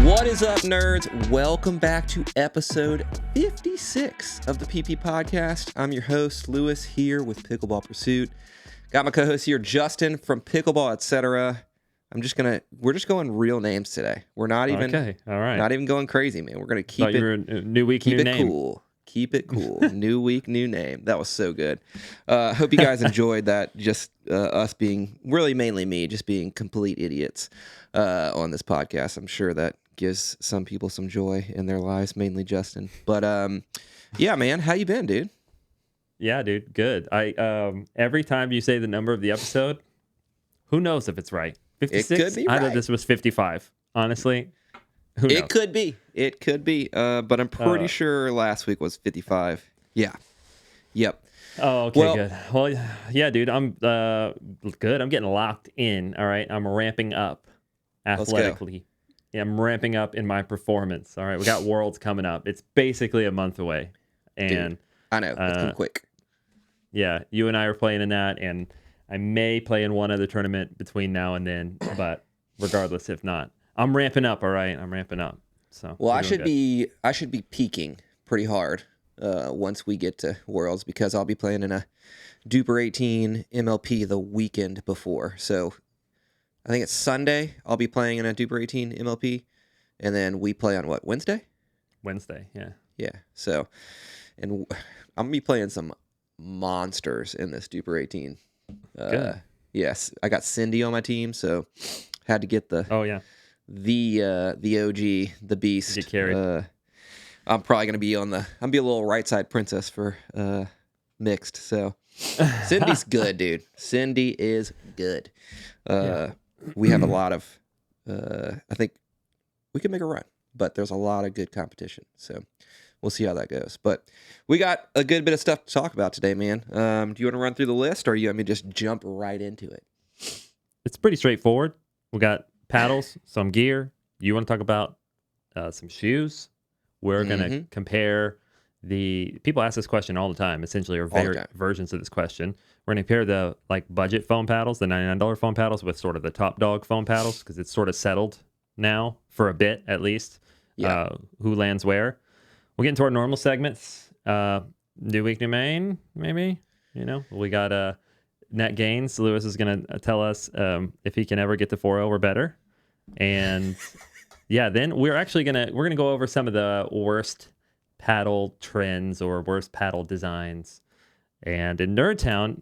What is up, nerds? Welcome back to episode 56 of the PP Podcast. I'm your host, Lewis, here with Pickleball Pursuit. Got my co-host here, Justin from Pickleball, etc. We're just going real names today. We're not even All right. Not even going crazy, man. We're gonna keep Thought you were a new week, new name. Cool. Keep it cool. New week, new name. That was so good. Hope you guys enjoyed that. Just us being, really mainly me, just being complete idiots on this podcast. I'm sure that gives some people some joy in their lives, mainly Justin. But yeah, man, how you been, dude? Yeah, dude, good. I every time you say the number of the episode, who knows if it's right? 56? It could be I right. thought this was 55. Honestly, who knows? It could be. It could be. But I'm pretty sure last week was 55. Yeah. Yep. Oh, okay, good. Well, yeah, dude, I'm good. I'm getting locked in. All right, I'm ramping up athletically. Yeah, I'm ramping up in my performance. All right, we got Worlds coming up. It's basically a month away, and dude, I know it's come quick. Yeah, you and I are playing in that, and I may play in one other tournament between now and then. But regardless, if not, I'm ramping up. All right, I'm ramping up. So well, I should be peaking pretty hard once we get to Worlds, because I'll be playing in a Duper 18 MLP the weekend before. So I think it's Sunday. I'll be playing in a Duper 18 MLP, and then we play on what, Wednesday? Wednesday, yeah. Yeah. So, and I'm gonna be playing some monsters in this Duper 18. Good. Yes, I got Cindy on my team, so had to get the OG, the beast. Get carried. I'm probably gonna be a little right side princess for mixed. So Cindy's good, dude. Cindy is good. We have a lot of. I think we can make a run, but there's a lot of good competition. So we'll see how that goes. But we got a good bit of stuff to talk about today, man. Do you want to run through the list, or you want me to just jump right into it? It's pretty straightforward. We got paddles, some gear. You want to talk about some shoes? We're going to compare the... People ask this question all the time, essentially, or versions of this question. We're going to compare the budget foam paddles, the $99 foam paddles, with sort of the top dog foam paddles, because it's sort of settled now, for a bit at least, who lands where. We'll get into our normal segments. New week, new main, maybe. You know, we got net gains. Lewis is going to tell us if he can ever get to 4.0 or better. And yeah, then we're going to go over some of the worst paddle trends or worst paddle designs. And in NERDTOWN,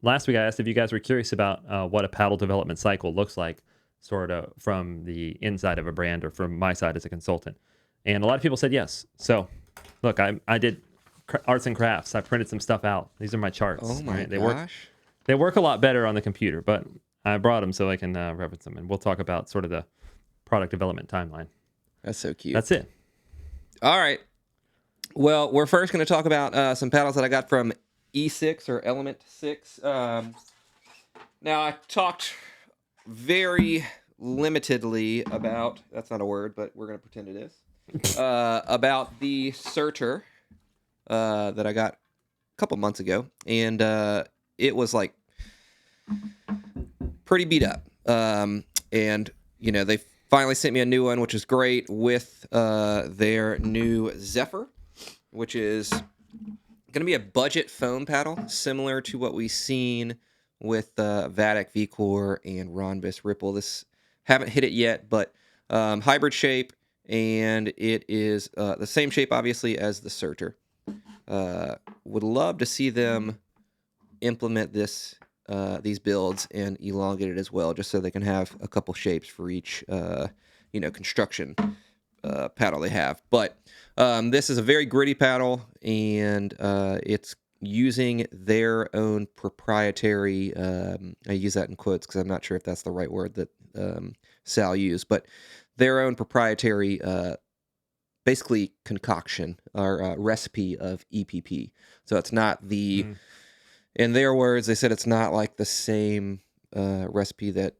last week I asked if you guys were curious about what a paddle development cycle looks like, sort of from the inside of a brand or from my side as a consultant. And a lot of people said yes. So look, I did arts and crafts. I printed some stuff out. These are my charts. Oh my gosh. They work a lot better on the computer, but I brought them so I can reference them. And we'll talk about sort of the product development timeline. That's so cute. That's it. All right. Well, we're first going to talk about some paddles that I got from E6 or Element 6. Now, I talked very limitedly about, that's not a word, but we're going to pretend it is, about the Surtr that I got a couple months ago. And it was pretty beat up. And, you know, they finally sent me a new one, which is great, with their new Zephyr, which is going to be a budget foam paddle, similar to what we've seen with Vatic V-Core and Ronvis Ripple. This haven't hit it yet, but hybrid shape, and it is the same shape, obviously, as the Surtr. Would love to see them implement these builds and elongate it as well, just so they can have a couple shapes for each construction paddle they have. But this is a very gritty paddle, and it's using their own proprietary, I use that in quotes because I'm not sure if that's the right word that Sal used, but their own proprietary basically concoction or recipe of EPP. So it's not the, in their words, they said it's not like the same recipe that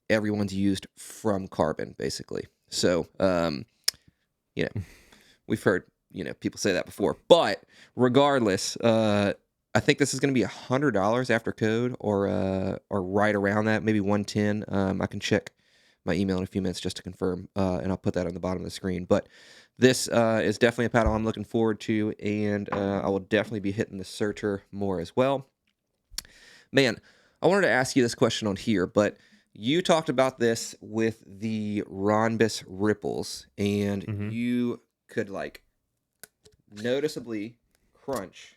everyone's used from carbon, basically. So, we've heard, people say that before. But regardless, I think this is going to be $100 after code, or right around that, maybe 110. I can check my email in a few minutes just to confirm, and I'll put that on the bottom of the screen. But this is definitely a paddle I'm looking forward to, and I will definitely be hitting the Surtr more as well. Man, I wanted to ask you this question on here, but you talked about this with the Rhombus ripples, and you could like noticeably crunch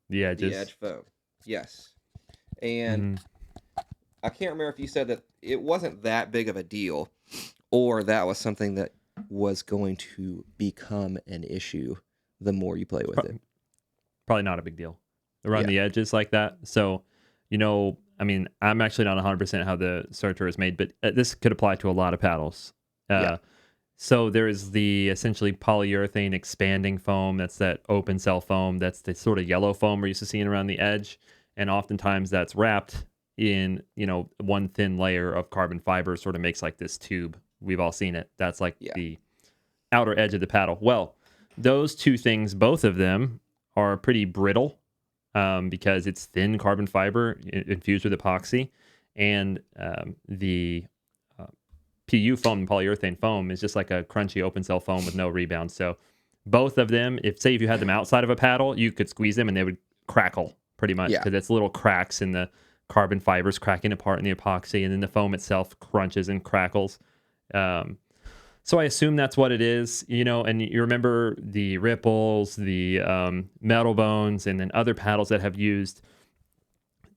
the edges. The edge foam. Yes. And I can't remember if you said that it wasn't that big of a deal, or that was something that was going to become an issue the more you play with it. Probably not a big deal around the edges like that. So, you know, I mean, I'm actually not 100% how the Surtr is made, but this could apply to a lot of paddles. So there is the essentially polyurethane expanding foam. That's that open cell foam. That's the sort of yellow foam we're used to seeing around the edge. And oftentimes that's wrapped in, you know, one thin layer of carbon fiber, sort of makes like this tube. We've all seen it. That's like the outer edge of the paddle. Well, those two things, both of them are pretty brittle because it's thin carbon fiber infused with epoxy. And the PU foam and polyurethane foam is just like a crunchy open cell foam with no rebound. So both of them, if you had them outside of a paddle, you could squeeze them and they would crackle pretty much because it's little cracks in the carbon fibers cracking apart in the epoxy, and then the foam itself crunches and crackles. So I assume that's what it is, you know, and you remember the ripples, the metal bones, and then other paddles that have used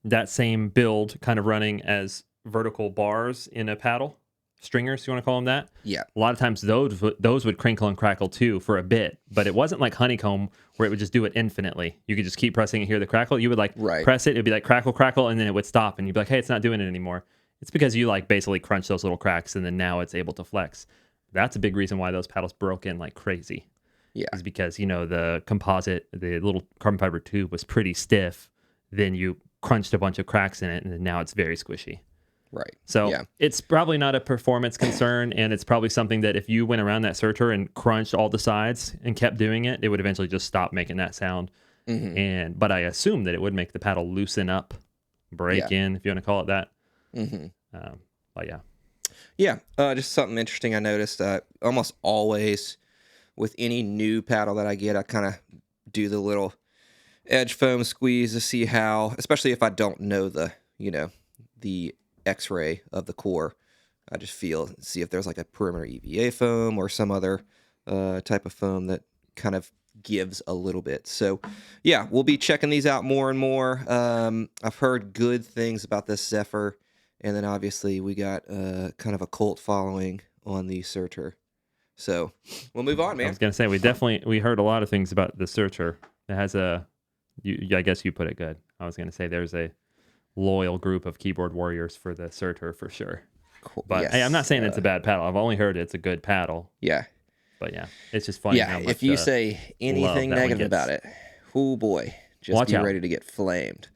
that same build kind of running as vertical bars in a paddle. Stringers, you want to call them that? Yeah. A lot of times those would crinkle and crackle too for a bit, but it wasn't like honeycomb where it would just do it infinitely. You could just keep pressing and hear the crackle. You would like press it, it'd be like crackle, crackle, and then it would stop, and you'd be like, hey, it's not doing it anymore. It's because you like basically crunch those little cracks, and then now it's able to flex. That's a big reason why those paddles broke in like crazy. Yeah. Is because, you know, the composite, the little carbon fiber tube was pretty stiff. Then you crunched a bunch of cracks in it, and now it's very squishy. Right. So it's probably not a performance concern, and it's probably something that if you went around that Surtr and crunched all the sides and kept doing it, it would eventually just stop making that sound. But I assume that it would make the paddle loosen up, break in, if you want to call it that. But just something interesting I noticed. Almost always with any new paddle that I get, I kind of do the little edge foam squeeze to see how, especially if I don't know the X-ray of the core. I just see if there's like a perimeter EVA foam or some other type of foam that kind of gives a little bit. So yeah, we'll be checking these out more and more. I've heard good things about this Zephyr, and then obviously we got kind of a cult following on the Surtr. So we'll move on, man. I was gonna say we heard a lot of things about the Surtr. It has I guess you put it good. I was gonna say there's a loyal group of keyboard warriors for the Surtr for sure. Cool. But hey, I'm not saying it's a bad paddle. I've only heard it's a good paddle. Yeah. But yeah, it's just funny how much if you say anything negative about it, oh boy, just be ready to get flamed.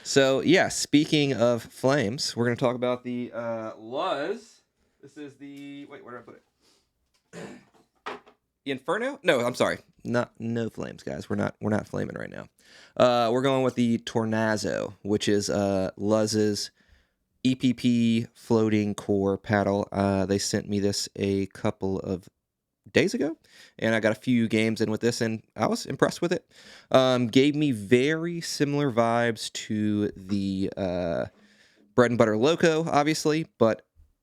So yeah, speaking of flames, we're going to talk about the Luzz. This is the, wait, where did I put it? The Inferno? No, I'm sorry. No flames, guys. We're not flaming right now. We're going with the Tornazo, which is Luzz's EPP floating core paddle. They sent me this a couple of days ago, and I got a few games in with this, and I was impressed with it. Gave me very similar vibes to the Bread and Butter Loco, obviously, but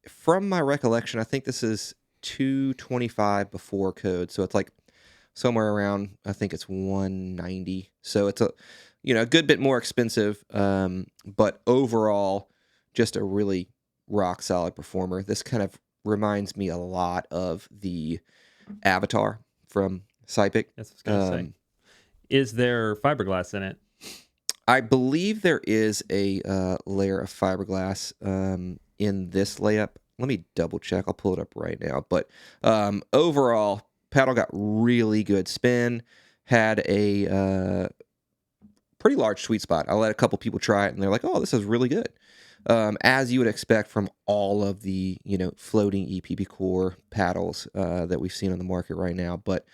from my recollection, I think this is $225 before code, so it's like somewhere around, I think it's $190. So it's a good bit more expensive, but overall, just a really rock solid performer. This kind of reminds me a lot of the Avatar from Sypic. That's what I was going to say. Is there fiberglass in it? I believe there is a layer of fiberglass in this layup. Let me double check. I'll pull it up right now. But overall, paddle got really good spin. Had a pretty large sweet spot. I let a couple people try it, and they're like, "Oh, this is really good." As you would expect from all of the floating EPP core paddles that we've seen on the market right now. But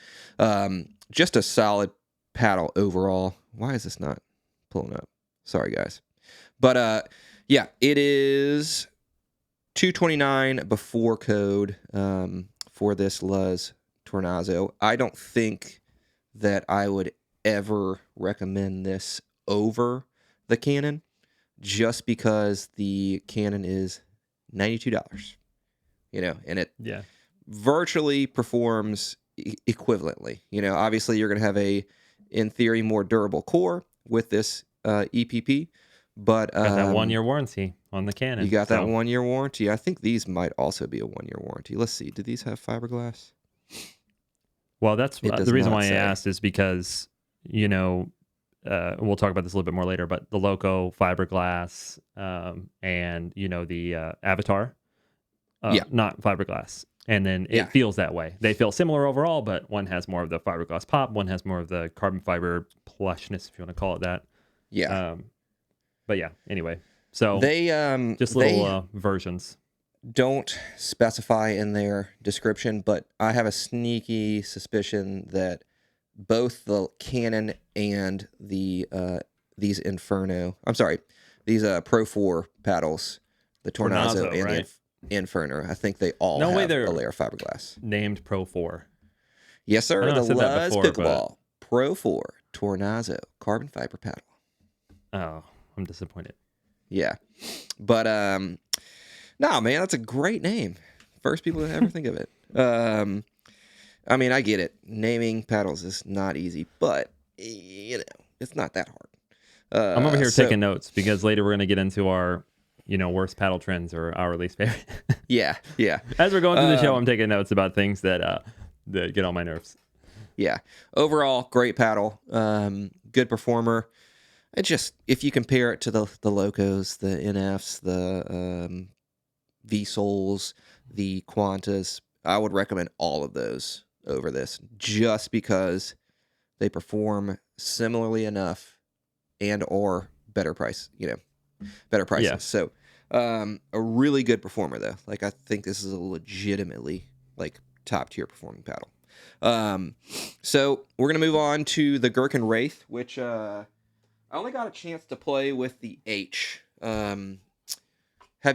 just a solid paddle overall. Why is this not pulling up? Sorry, guys. But yeah, it is $229 before code for this Luzz Tornazo. I don't think that I would ever recommend this over the Canon, just because the Canon is $92. And it virtually performs equivalently. Obviously you're going to have in theory, more durable core with this EPP, but got that 1-year warranty on the Canon. You got that 1-year warranty. I think these might also be a 1-year warranty. Let's see. Do these have fiberglass? Well, that's the reason why I asked is because, we'll talk about this a little bit more later, but the Loco fiberglass and, the Avatar, not fiberglass. And then it feels that way. They feel similar overall, but one has more of the fiberglass pop, one has more of the carbon fiber plushness, if you want to call it that. Yeah. But yeah, anyway. So they just little versions. Don't specify in their description, but I have a sneaky suspicion that both the Canon and these Pro 4 paddles, the Tornazo and right? the Inferno, I think they all have a layer of fiberglass. Named Pro 4. Yes, sir. The Luzz Pickleball Pro 4 Tornazo carbon fiber paddle. Oh, I'm disappointed. Yeah. But no, man, that's a great name. First people to ever think of it. I mean, I get it. Naming paddles is not easy, but it's not that hard. I'm over here taking notes because later we're going to get into our, worst paddle trends or our least favorite. Yeah. As we're going through the show, I'm taking notes about things that get on my nerves. Yeah. Overall, great paddle. Good performer. It just, if you compare it to the Locos, the NFs, the V-Sols, the Quantas, I would recommend all of those over this, just because they perform similarly enough and or better price, better prices. Yeah. So a really good performer though. Like, I think this is a legitimately top tier performing paddle. So we're gonna move on to the Gherkin Wraith, which I only got a chance to play with the H. Have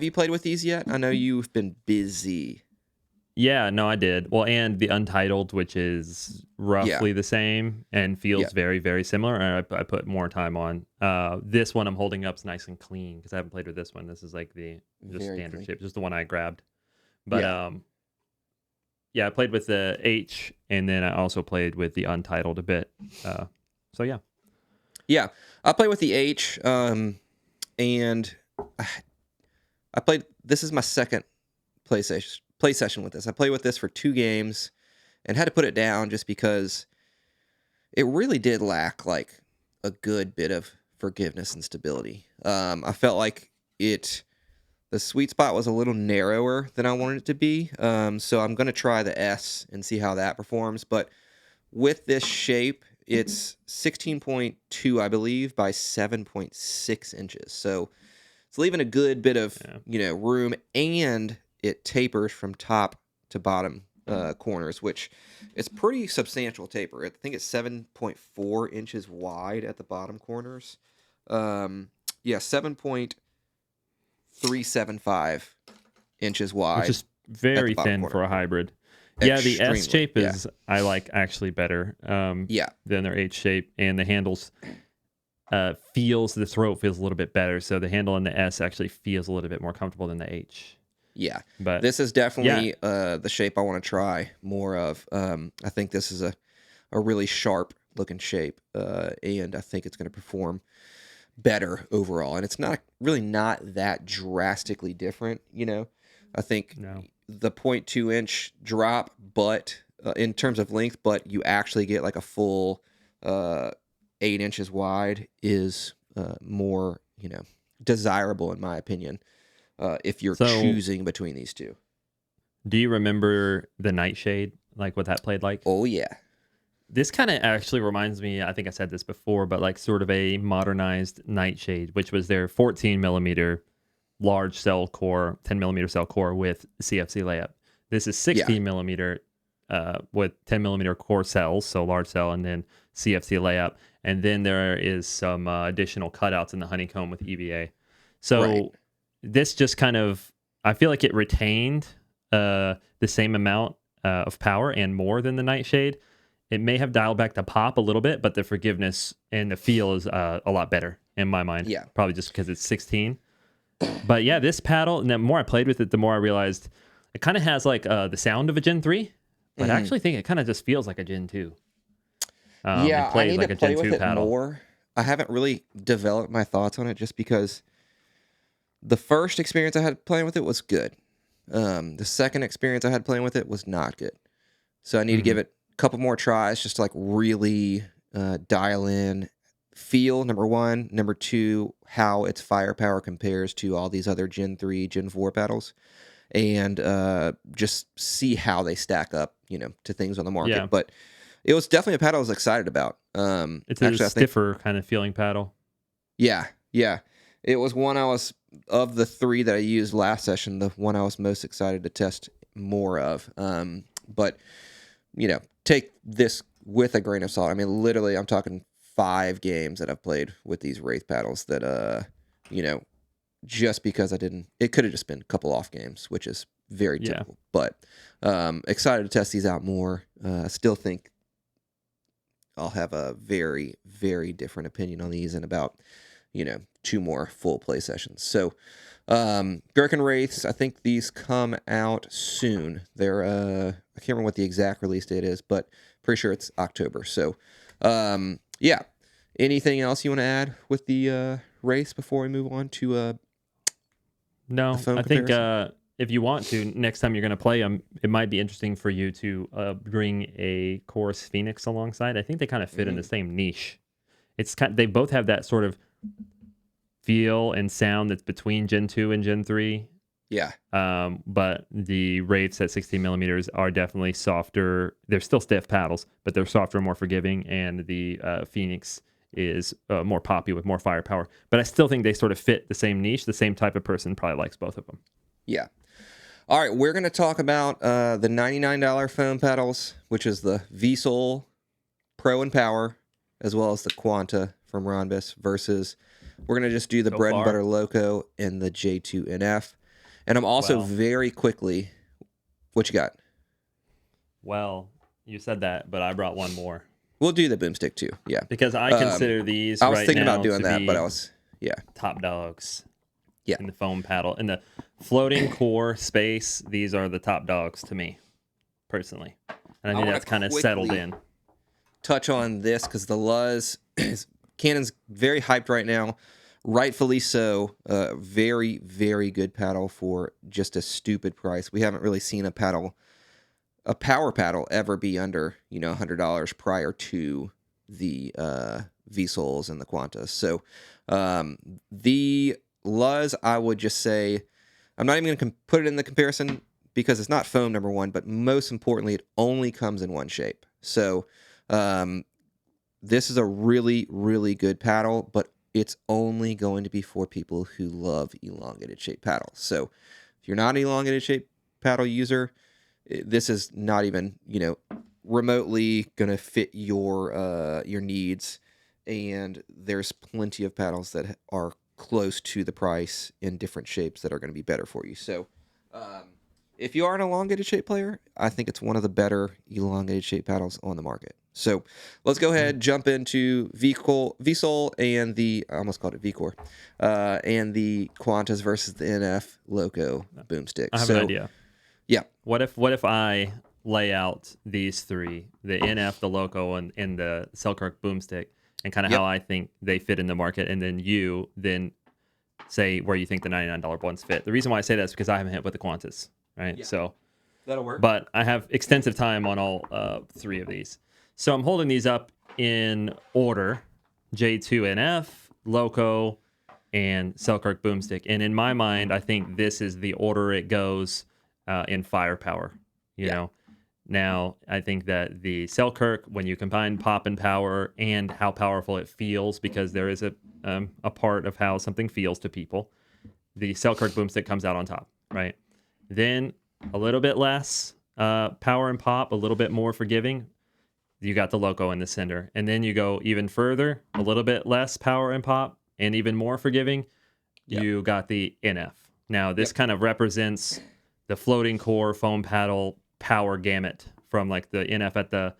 you played with these yet? I know you've been busy. Yeah, no, I did. Well, and the Untitled, which is roughly the same and feels very, very similar. And I put more time on. This one I'm holding up is nice and clean because I haven't played with this one. This is like the just standard clean shape, just the one I grabbed. But I played with the H, and then I also played with the Untitled a bit. So yeah. Yeah, I played with the H, and I played. This is my second play session with this. I played with this for 2 games and had to put it down just because it really did lack a good bit of forgiveness and stability. I felt like the sweet spot was a little narrower than I wanted it to be. So I'm going to try the S and see how that performs. But with this shape, it's 16.2, I believe, by 7.6 inches. So it's leaving a good bit of room, and it tapers from top to bottom corners, which is pretty substantial taper. I think it's 7.4 inches wide at the bottom corners. 7.375 inches wide, which is very thin for a hybrid. Yeah, the S shape is I like actually better than their H shape, and the handles the throat feels a little bit better, so the handle in the S actually feels a little bit more comfortable than the H. Yeah, but this is definitely the shape I want to try more of. I think this is a really sharp looking shape, and I think it's going to perform better overall. And it's not that drastically different, I think the 0.2 inch drop, but in terms of length, but you actually get a full 8 inches wide is more, desirable in my opinion. If you're choosing between these two. Do you remember the Nightshade, what that played like? Oh, yeah. This kind of actually reminds me, I think I said this before, but sort of a modernized Nightshade, which was their 14 millimeter large cell core, 10 millimeter cell core with CFC layup. This is 16 millimeter with 10 millimeter core cells, so large cell, and then CFC layup. And then there is some additional cutouts in the honeycomb with EVA. So this just kind of I feel like it retained the same amount of power and more than the Nightshade. It may have dialed back the pop a little bit, but the forgiveness and the feel is a lot better in my mind. Yeah. Probably just because it's 16. But yeah, this paddle, and the more I played with it, the more I realized it kind of has like the sound of a Gen 3, but I actually think it kind of just feels like a Gen 2. Yeah, it plays I need like to a play Gen with 2 it paddle. more. I haven't really developed my thoughts on it just because the first experience I had playing with it was good. The second experience I had playing with it was not good. So I need to give it a couple more tries just to like really dial in feel, number one. Number two, how its firepower compares to all these other Gen 3, Gen 4 paddles. And just see how they stack up, to things on the market. Yeah. But it was definitely a paddle I was excited about. It's a stiffer kind of feeling paddle. Yeah. It was one of the three that I used last session, the one I was most excited to test more of. But, take this with a grain of salt. I mean, literally, I'm talking 5 games that I've played with these Wraith paddles that, just because it could have just been a couple off games, which is very typical. But excited to test these out more. I still think I'll have a very, very different opinion on these in about, 2 more full play sessions. So, Gherkin Wraiths, I think these come out soon. They're, I can't remember what the exact release date is, but pretty sure it's October. So, yeah. Anything else you want to add with the race before we move on to No, I think if you want to, next time you're going to play them, it might be interesting for you to bring a Chorus Phoenix alongside. I think they kind of fit in the same niche. They both have that sort of feel and sound that's between Gen 2 and Gen 3. Yeah. But the Wraiths at 16 millimeters are definitely softer. They're still stiff paddles, but they're softer and more forgiving. And the Phoenix is more poppy with more firepower. But I still think they sort of fit the same niche. The same type of person probably likes both of them. Yeah. All right, we're going to talk about the $99 foam paddles, which is the V-Sol Pro and Power, as well as the Quanta from Rhombus, versus we're going to just do the bread and butter Loco and the J2 NF. And I'm also very quickly, what you got? Well, you said that, but I brought one more. We'll do the Boomstik too, yeah. Because I consider these I was thinking about doing that, but I was, top dogs. Yeah. In the foam paddle. In the floating core space, these are the top dogs to me, personally. And I think that's kind of settled in. Touch on this because the Luzz, Canon's very hyped right now. Rightfully so. Very, very good paddle for just a stupid price. We haven't really seen a power paddle ever be under, $100 prior to the V-Sols and the Quantas. So the Luzz, I would just say, I'm not even going to put it in the comparison because it's not foam, number one, but most importantly, it only comes in one shape. So this is a really, really good paddle, but it's only going to be for people who love elongated shape paddles. So if you're not an elongated shape paddle user, this is not even, remotely going to fit your needs. And there's plenty of paddles that are close to the price in different shapes that are going to be better for you. So if you are an elongated shape player, I think it's one of the better elongated shape paddles on the market. So let's go ahead, jump into V-Sol and I almost called it V-Core, and the Quantas versus the NF Loco Boomstik. I have an idea. Yeah. What if I lay out these three, the NF, the Loco, and the Selkirk Boomstik, and kind of how I think they fit in the market, and then you say where you think the $99 ones fit. The reason why I say that is because I haven't hit with the Quantas, right? Yeah. So that'll work. But I have extensive time on all 3 of these. So I'm holding these up in order: J2NF, Loco, and Selkirk Boomstik. And in my mind, I think this is the order it goes in firepower. You know. Now, I think that the Selkirk, when you combine pop and power and how powerful it feels, because there is a part of how something feels to people, the Selkirk Boomstik comes out on top, right? Then a little bit less power and pop, a little bit more forgiving. You got the Loco in the center. And then you go even further, a little bit less power and pop, and even more forgiving. You got the NF. Now, this Yep. kind of represents the floating core foam paddle power gamut from like the NF at the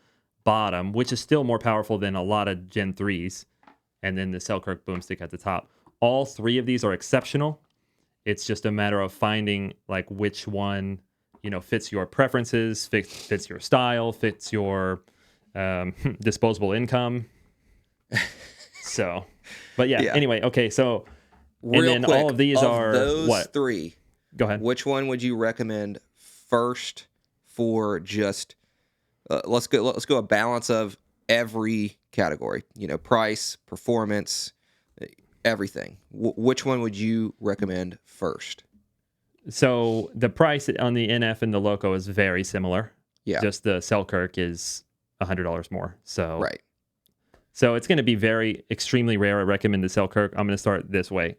bottom, which is still more powerful than a lot of Gen 3s, and then the Selkirk Boomstik at the top. All three of these are exceptional. It's just a matter of finding like which one, fits your preferences, fits your style, fits your disposable income. So, but yeah, Yeah. anyway, okay, so Real and then quick, all of these are those what? three. Go ahead. Which one would you recommend first for just let's go a balance of every category, price, performance, everything. Which one would you recommend first? So the price on the NF and the Loco is very similar. Yeah. Just the Selkirk is $100 more. So Right. So it's going to be very extremely rare. I recommend the Selkirk. I'm going to start this way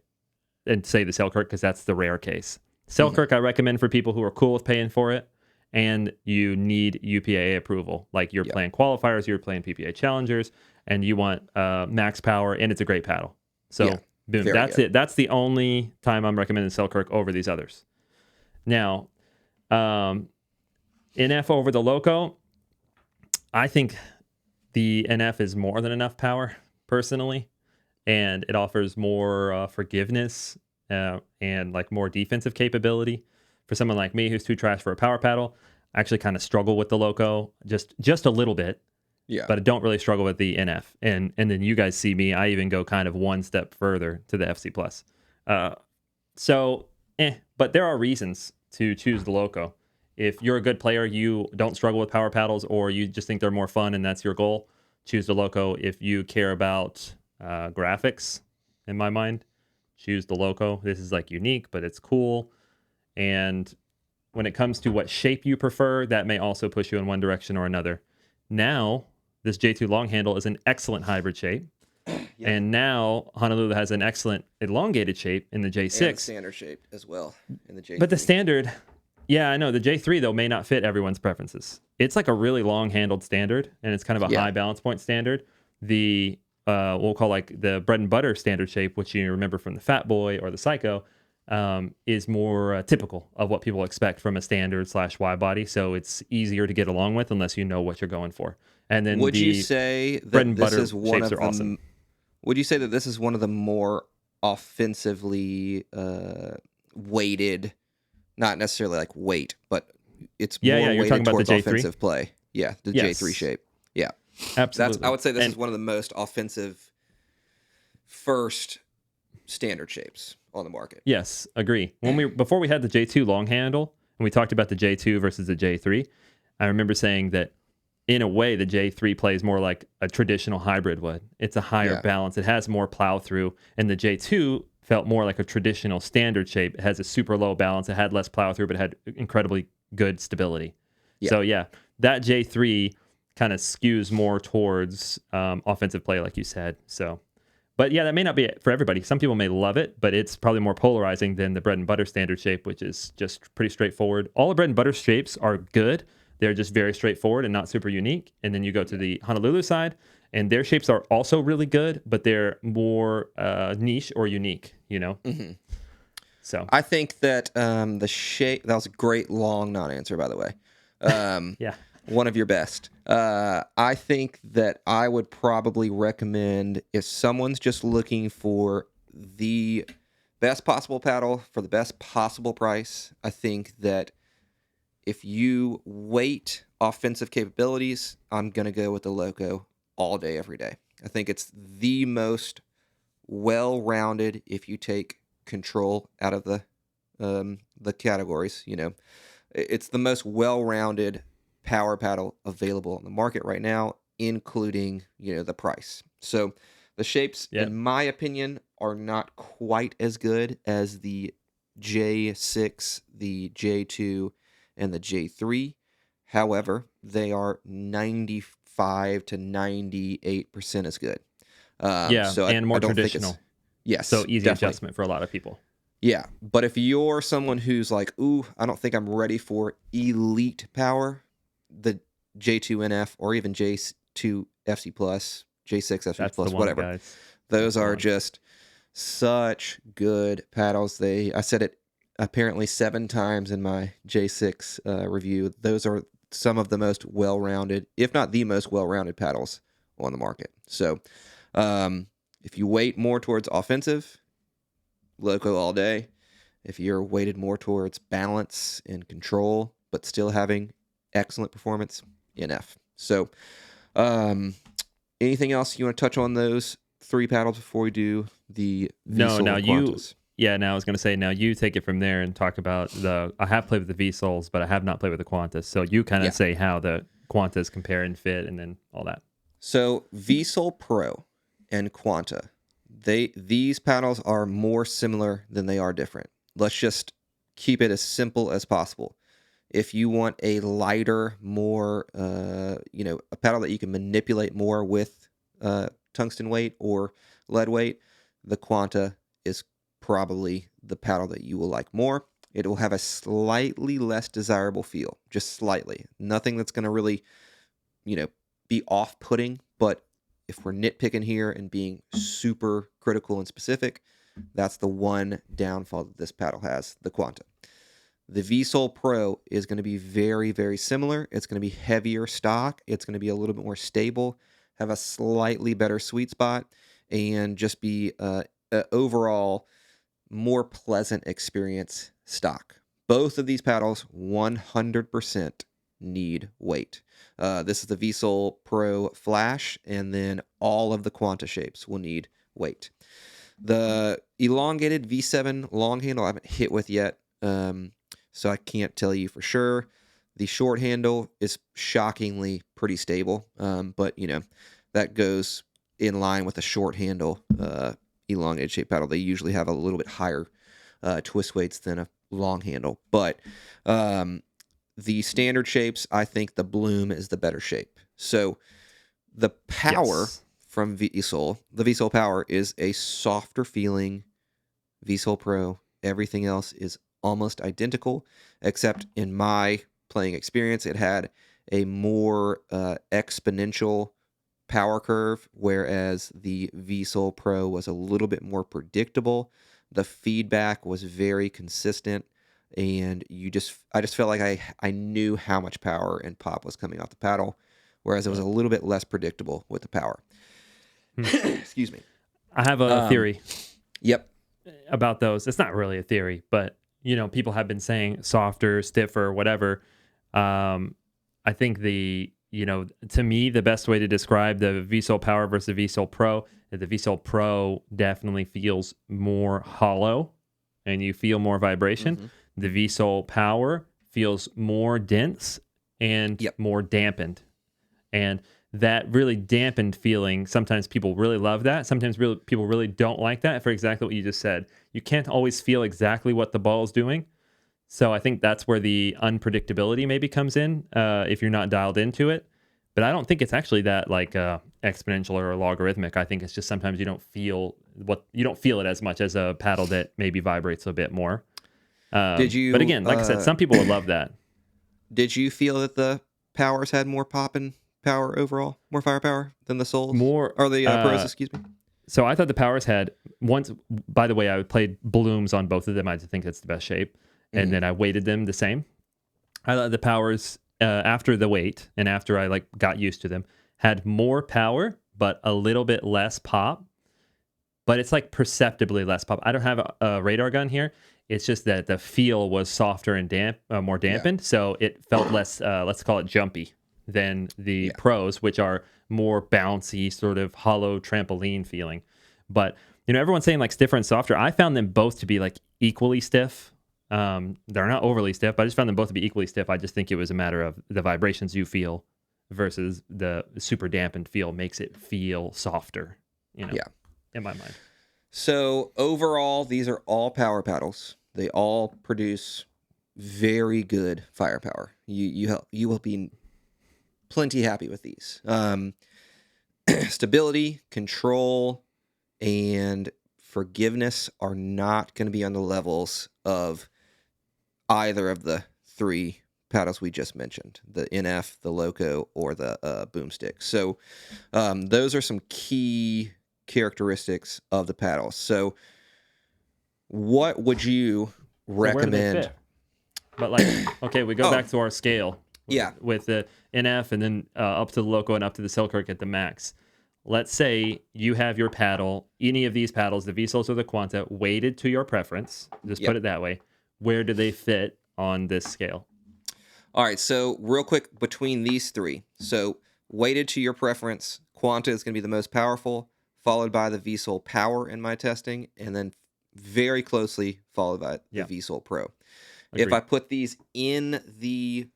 and say the Selkirk because that's the rare case. Selkirk I recommend for people who are cool with paying for it and you need UPAA approval. Like you're playing qualifiers, you're playing PPA challengers, and you want max power, and it's a great paddle. So boom, that's it. That's the only time I'm recommending Selkirk over these others. Now, NF over the Loco, I think the NF is more than enough power, personally, and it offers more forgiveness and like more defensive capability. For someone like me who's too trash for a power paddle, I actually kind of struggle with the Loco just a little bit, but I don't really struggle with the NF. And then you guys see me, I even go kind of one step further to the FC Plus. But there are reasons to choose the Loco. If you're a good player, you don't struggle with power paddles, or you just think they're more fun and that's your goal, choose the Loco. If you care about graphics, in my mind, choose the Loco. This is like unique, but it's cool. And when it comes to what shape you prefer, that may also push you in one direction or another. Now, this J2 long handle is an excellent hybrid shape. And now Honolulu has an excellent elongated shape in the J6. And the standard shape as well in the J3. But the standard, yeah, I know. The J3, though, may not fit everyone's preferences. It's like a really long-handled standard, and it's kind of a high balance point standard. The, we'll call like the bread and butter standard shape, which you remember from the Fat Boy or the Psycho, is more typical of what people expect from a standard / wide body. So it's easier to get along with unless you know what you're going for. And then would you say that this is one of the awesome. Would you say that this is one of the more offensively weighted, not necessarily like weight, but it's more you're talking weighted about towards the J3? offensive play? Yeah, the J3 shape. Yeah, absolutely. I would say this is one of the most offensive first standard shapes on the market. Yes, agree. Before we had the J2 long handle and we talked about the J2 versus the J3, I remember saying that in a way the J3 plays more like a traditional hybrid would. It's a higher balance. It has more plow through, and the J2 felt more like a traditional standard shape. It has a super low balance. It had less plow through, but it had incredibly good stability. Yeah. So that J3 kind of skews more towards offensive play, like you said. So, but that may not be it for everybody. Some people may love it, but it's probably more polarizing than the bread and butter standard shape, which is just pretty straightforward. All the bread and butter shapes are good. They're just very straightforward and not super unique. And then you go to the Honolulu side, and their shapes are also really good, but they're more niche or unique, Mm-hmm. So I think that the shape, that was a great long non-answer, by the way. One of your best. I think that I would probably recommend, if someone's just looking for the best possible paddle for the best possible price, I think that if you weight offensive capabilities, I'm going to go with the Loco all day, every day. I think it's the most well-rounded if you take control out of the categories. It's the most well-rounded power paddle available on the market right now, including the price. So the shapes, in my opinion, are not quite as good as the J6, the J2, and the J3. However, they are 95 to 98% as good. And more traditional. Yes. So easy definitely. Adjustment for a lot of people. Yeah. But if you're someone who's like, ooh, I don't think I'm ready for elite power, the J2NF or even J2 FC Plus, J6 FC Plus, whatever. Guys. Those are just such good paddles. I said it apparently 7 times in my J6 review. Those are some of the most well-rounded, if not the most well-rounded paddles on the market. So if you weight more towards offensive, Loco all day. If you're weighted more towards balance and control, but still having excellent performance, NF. So anything else you want to touch on those 3 paddles before we do the No, V-Sol now and you. Quantas? Yeah, now I was going to say, now you take it from there and talk about I have played with the V-Sols, but I have not played with the Quantas. So you kind of Yeah. say how the Quantas compare and fit and then all that. So V-Sol Pro and Quanta, these paddles are more similar than they are different. Let's just keep it as simple as possible. If you want a lighter, more, a paddle that you can manipulate more with tungsten weight or lead weight, the Quanta is probably the paddle that you will like more. It will have a slightly less desirable feel, just slightly. Nothing that's going to really, be off-putting, but if we're nitpicking here and being super critical and specific, that's the one downfall that this paddle has, the Quanta. The V-Sol Pro is going to be very, very similar. It's going to be heavier stock. It's going to be a little bit more stable, have a slightly better sweet spot, and just be overall more pleasant experience stock. Both of these paddles 100% need weight. This is the V-Sol Pro Flash, and then all of the Quanta shapes will need weight. The elongated V7 long handle I haven't hit with yet, so I can't tell you for sure. The short handle is shockingly pretty stable, but that goes in line with a short handle elongated shape paddle. They usually have a little bit higher twist weights than a long handle, but the standard shapes, I think the Bloom is the better shape. So the power from V-Sol, the V-Sol Power is a softer feeling V-Sol Pro. Everything else is almost identical, except in my playing experience, it had a more exponential power curve, whereas the V-Sol Pro was a little bit more predictable. The feedback was very consistent, and I just felt like I knew how much power and pop was coming off the paddle, whereas it was a little bit less predictable with the power. Excuse me. I have a theory. Yep. About those. It's not really a theory, but people have been saying softer, stiffer, whatever. I think to me, the best way to describe the V-Sol Power versus the V-Sol Pro is the V-Sol Pro definitely feels more hollow and you feel more vibration. Mm-hmm. The V-Sol Power feels more dense and more dampened. And that really dampened feeling, sometimes people really love that. Sometimes people really don't like that, for exactly what you just said. You can't always feel exactly what the ball is doing. So I think that's where the unpredictability maybe comes in if you're not dialed into it. But I don't think it's actually that exponential or logarithmic. I think it's just sometimes you don't feel it as much as a paddle that maybe vibrates a bit more. But again, like I said, some people would love that. Did you feel that the Powers had more pop and power overall, more firepower than the Sols? Or the Pros, excuse me? So I thought the Powers had once. By the way, I played Blooms on both of them. I think that's the best shape, and then I weighted them the same. I thought the Powers after the weight and after I got used to them had more power, but a little bit less pop. But it's perceptibly less pop. I don't have a radar gun here. It's just that the feel was softer and more dampened, so it felt less. Let's call it jumpy than the Pros, which are more bouncy, sort of hollow trampoline feeling. But everyone's saying stiffer and softer. I found them both to be equally stiff. They're not overly stiff, but I just found them both to be equally stiff. I just think it was a matter of the vibrations you feel versus the super dampened feel makes it feel softer. In my mind. So overall, these are all power paddles. They all produce very good firepower. You will be plenty happy with these. Stability, control, and forgiveness are not going to be on the levels of either of the 3 paddles we just mentioned, the NF, the Loco, or the Boomstik. So those are some key characteristics of the paddles. So what would you recommend. So where do they fit? But like, okay, we go back to our scale. Yeah. With the NF and then up to the Loco and up to the Selkirk at the max. Let's say you have your paddle, any of these paddles, the V-Soles or the Quanta, weighted to your preference. Just put it that way. Where do they fit on this scale? All right, so real quick between these three. So weighted to your preference, Quanta is going to be the most powerful, followed by the V-Sole Power in my testing, and then very closely followed by the V-Sole Pro. Agreed. If I put these in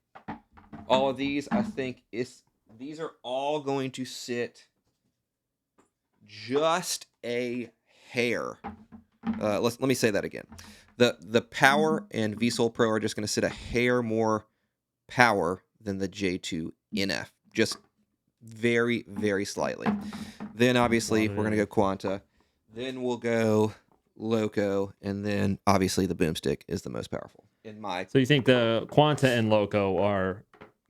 all of these, I think these are all going to sit just a hair. Let me say that again. The Power and V-Sole Pro are just going to sit a hair more power than the J2 NF, just very, very slightly. Then obviously we're going to go Quanta. Then we'll go Loco, and then obviously the Boomstik is the most powerful in my. So you think the Quanta and Loco are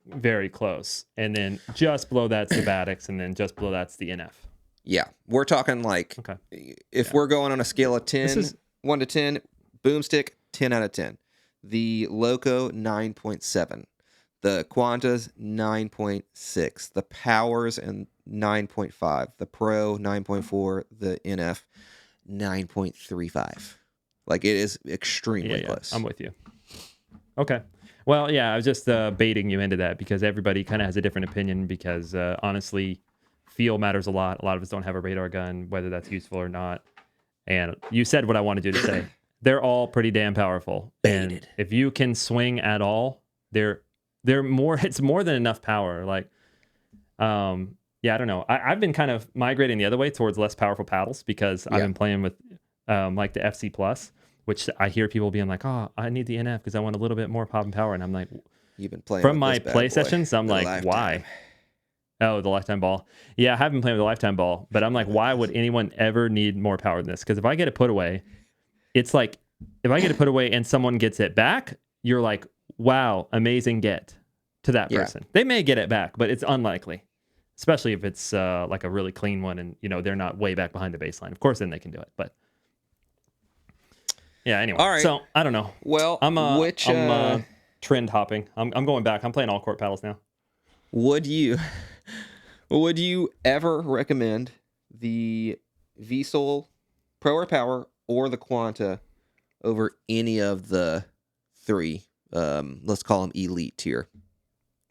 very close, and then just below that's the Badix, and then just below that's the NF. Yeah, we're talking like if we're going on a scale of 1 to 10, Boomstik 10 out of 10. The Loco 9.7. The Quantas 9.6. The Powers and 9.5. The Pro 9.4. The NF 9.35. Like it is extremely close. I'm with you. Okay. Well, yeah, I was just baiting you into that because everybody kind of has a different opinion because honestly, feel matters a lot. A lot of us don't have a radar gun, whether that's useful or not. And you said what I wanted you to say. They're all pretty damn powerful. Baited. And if you can swing at all, they're more. It's more than enough power. Like, I don't know. I've been kind of migrating the other way towards less powerful paddles because I've been playing with like the FC Plus, which I hear people being like, "Oh, I need the NF because I want a little bit more pop and power." And I'm like, "You've been playing from with my this bad play boy, sessions." I'm like, lifetime. "Why?" Oh, the lifetime ball. Yeah, I have been playing with the lifetime ball, but I'm like, why would anyone ever need more power than this? Because if I get it put away, it's like if I get it put away and someone gets it back, you're like, wow, amazing get to that person. They may get it back, but it's unlikely, especially if it's like a really clean one and they're not way back behind the baseline. Of course, then they can do it, but yeah. Anyway, all right. So I don't know. Well, I'm trend hopping. I'm going back. I'm playing all court paddles now. Would you ever recommend the V-Sole Pro or Power or the Quanta over any of the three? Let's call them elite tier.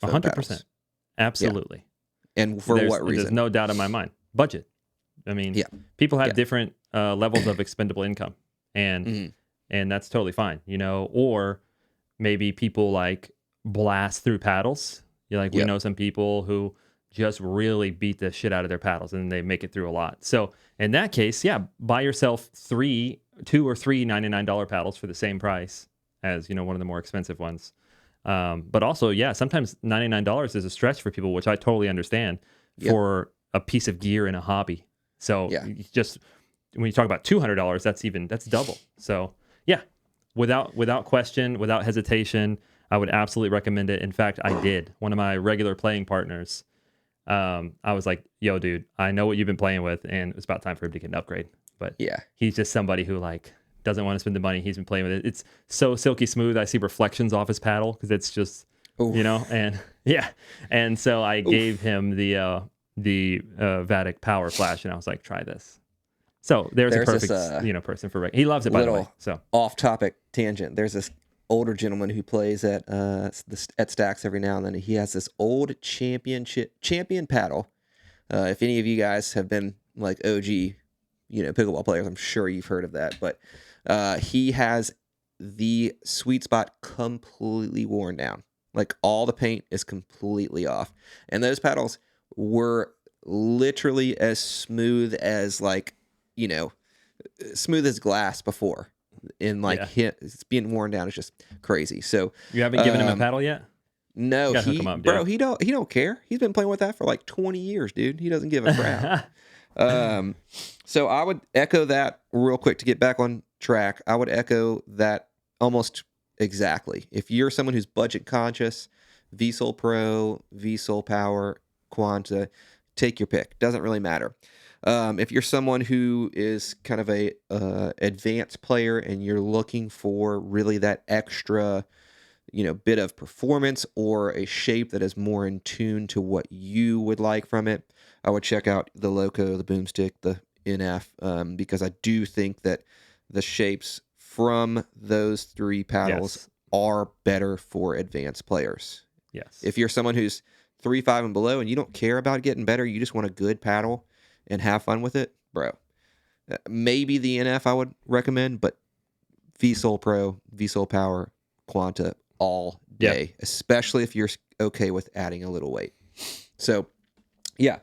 100%. Absolutely. Yeah. And for what reason? There's no doubt in my mind. Budget. I mean, people have different levels of expendable income, and that's totally fine. Or maybe people like blast through paddles. We know some people who just really beat the shit out of their paddles and they make it through a lot. So in that case, buy yourself two or three $99 paddles for the same price as, one of the more expensive ones. But also, sometimes $99 is a stretch for people, which I totally understand for a piece of gear in a hobby. So just when you talk about $200, that's double. So without question, without hesitation, I would absolutely recommend it. In fact, I did. One of my regular playing partners, I was like, yo, dude, I know what you've been playing with, and it's about time for him to get an upgrade. But he's just somebody who doesn't want to spend the money. He's been playing with it. It's so silky smooth. I see reflections off his paddle because it's just, and And so I gave him the Vatic Power Flash, and I was like, try this. So there's a perfect, person for he loves it, by the way. So off-topic tangent. There's this older gentleman who plays at Stacks every now and then. He has this old champion paddle. If any of you guys have been like OG, pickleball players, I'm sure you've heard of that. But he has the sweet spot completely worn down. Like all the paint is completely off, and those paddles were literally as smooth as smooth as glass before. It's being worn down. It's just crazy. So you haven't given him a paddle yet? No, he don't care. He's been playing with that for like 20 years, dude. He doesn't give a crap. So I would echo that real quick to get back on track. I would echo that almost exactly. If you're someone who's budget conscious, V-Sole Pro, V-Sole Power, Quanta, take your pick. Doesn't really matter. If you're someone who is kind of a advanced player and you're looking for really that extra, bit of performance or a shape that is more in tune to what you would like from it, I would check out the Loco, the Boomstik, the NF, because I do think that the shapes from those three paddles Yes. are better for advanced players. Yes. If you're someone who's 3.5 and below and you don't care about getting better, you just want a good paddle and have fun with it, bro. Maybe the NF I would recommend, but VSOL Pro, VSOL Power, Quanta all day, especially if you're okay with adding a little weight. So, yeah.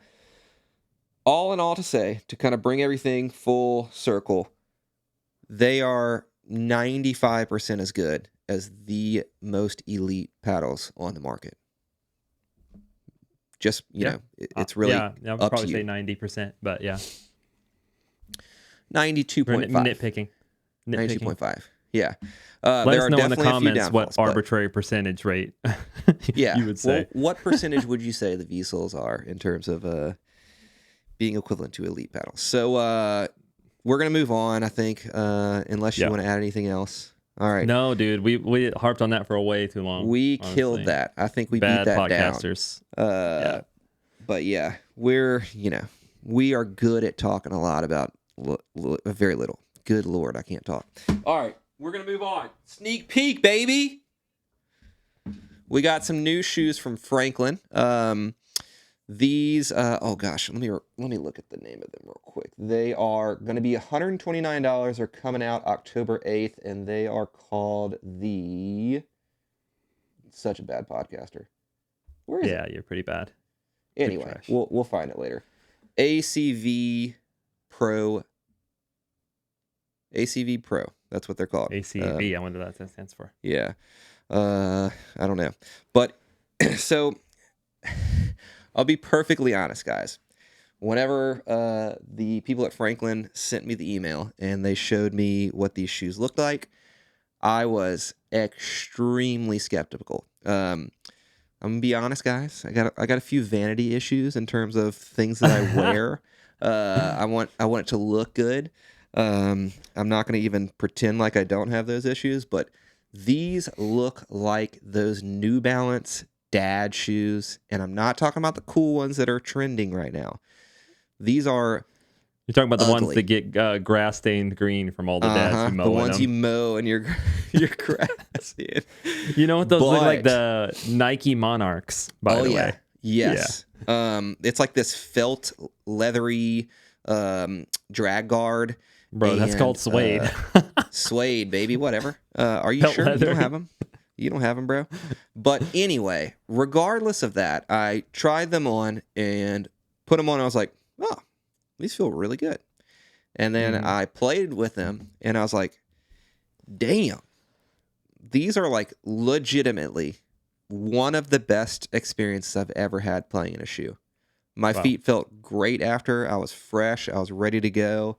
All in all to say, to kind of bring everything full circle, they are 95% as good as the most elite paddles on the market. Just, it's really I would up probably to say you. 90%, but yeah. 92.5. Nitpicking. 92.5. Yeah. Let there us are know in the definitely a few comments what downfalls, but arbitrary percentage rate yeah. you would say. Well, what percentage would you say the VSOLs are in terms of being equivalent to elite paddles? So we're going to move on, I think, unless you want to add anything else. All right. No, dude, we harped on that for way too long. We honestly. killed that. I think we Bad beat that podcasters. down. But yeah, we are good at talking a lot about very little. Good Lord, I can't talk. All right, we're going to move on. Sneak peek, baby. We got some new shoes from Franklin. These, oh gosh, let me look at the name of them real quick. They are going to be $129. They're coming out October 8th, and they are called such a bad podcaster. Where is it? You're pretty bad. Anyway, we'll find it later. ACV Pro. That's what they're called. ACV, I wonder what that stands for. Yeah. I don't know. But so I'll be perfectly honest, guys. Whenever the people at Franklin sent me the email and they showed me what these shoes looked like, I was extremely skeptical. I'm gonna be honest, guys. I got a few vanity issues in terms of things that I wear. I want it to look good. I'm not gonna even pretend like I don't have those issues, but these look like those New Balance dad shoes, and I'm not talking about the cool ones that are trending right now. These are You're talking about the ugly. ones that get grass stained green from all the dads who mow the ones them. you mow and your grass in. You know what those look like? The Nike Monarchs, by the way. Yes. Yeah. It's like this felt leathery drag guard. Bro, that's called suede. Suede, baby, whatever. Are you Felt sure leather. you don't have them? You don't have them, bro? But anyway, regardless of that, I tried them on and put them on. And I was like, oh, these feel really good. And then I played with them and I was like, damn, these are like legitimately one of the best experiences I've ever had playing in a shoe. My feet felt great after. I was fresh. I was ready to go.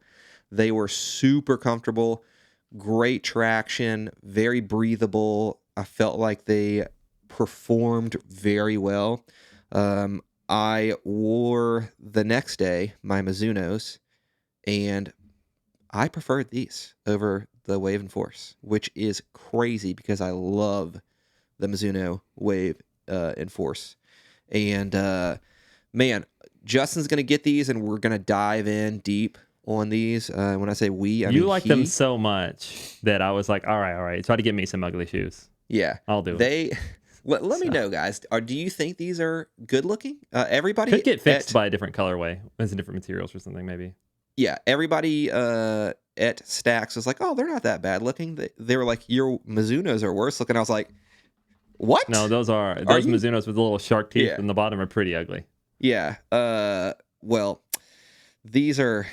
They were super comfortable, great traction, very breathable. I felt like they performed very well. I wore the next day my Mizunos, and I preferred these over the Wave and Force, which is crazy because I love the Mizuno Wave and Force. And man, Justin's going to get these, and we're going to dive in deep on these. When I say we, I mean like them so much that I was like, all right, try to get me some ugly shoes. Yeah. I'll do it. Let me know, guys. Do you think these are good looking? Everybody could get fixed by a different colorway, as in different materials or something, maybe. Yeah, everybody at Stax was like, oh, they're not that bad looking. They were like, your Mizunos are worse looking. I was like, what? No, those Mizunos with the little shark teeth in the bottom are pretty ugly. Yeah. Well, these are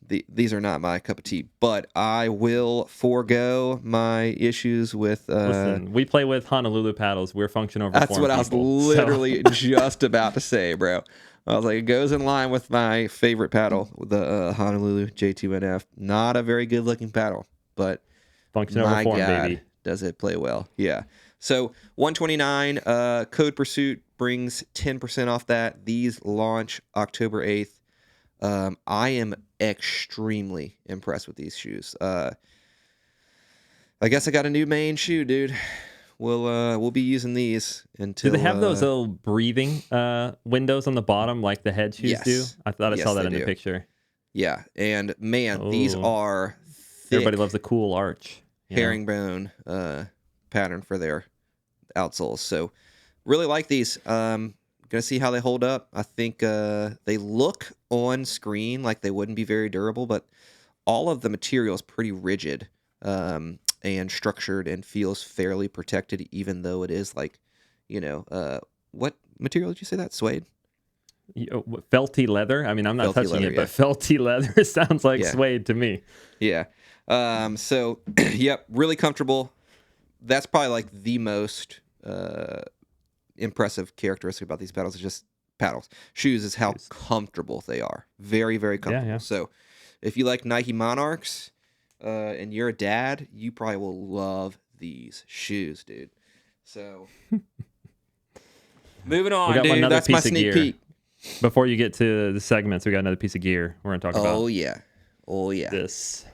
these are not my cup of tea, but I will forego my issues with. Listen, we play with Honolulu paddles. We're function over. That's what I was literally just about to say, bro. I was like, it goes in line with my favorite paddle, the Honolulu J2NF. Not a very good looking paddle, but function over form, baby. Does it play well? Yeah. So $129. Code Pursuit brings 10% off that. These launch October 8th. I am extremely impressed with these shoes. I guess I got a new main shoe, dude. We'll be using these until. Do they have those little breathing windows on the bottom like the head shoes do? Yes. I thought I Yes, saw that they in the do. picture. Yeah, and man, these Oh. are thick Everybody loves the cool arch. You know? herringbone pattern for their outsoles. So really like these. Gonna see how they hold up. I think they look on screen like they wouldn't be very durable, but all of the material is pretty rigid and structured and feels fairly protected, even though it is like, what material did you say that? Suede? Felty leather. I mean, I'm not Felty touching leather, it, but felty leather sounds like Yeah. suede to me. Yeah. So, yep, really comfortable. That's probably like the most impressive characteristic about these paddles is just paddles. Shoes is how comfortable they are. Very, very comfortable. Yeah. So, if you like Nike Monarchs and you're a dad, you probably will love these shoes, dude. So, moving on, got dude. another That's my piece of sneak gear. peek. Before you get to the segments, we got another piece of gear we're going to talk about. Oh yeah. This.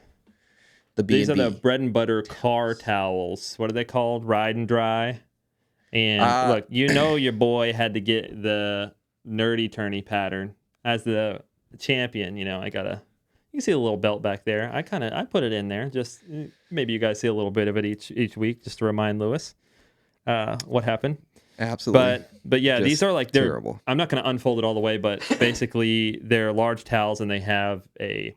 The BnB. These are the bread and butter car towels. What are they called? Ride and dry. And look, your boy had to get the nerdy turny pattern as the champion. I gotta. You can see a little belt back there. I put it in there. Just maybe you guys see a little bit of it each week, just to remind Lewis what happened. Absolutely. But yeah, Just they're like terrible. I'm not going to unfold it all the way, but basically they're large towels and they have a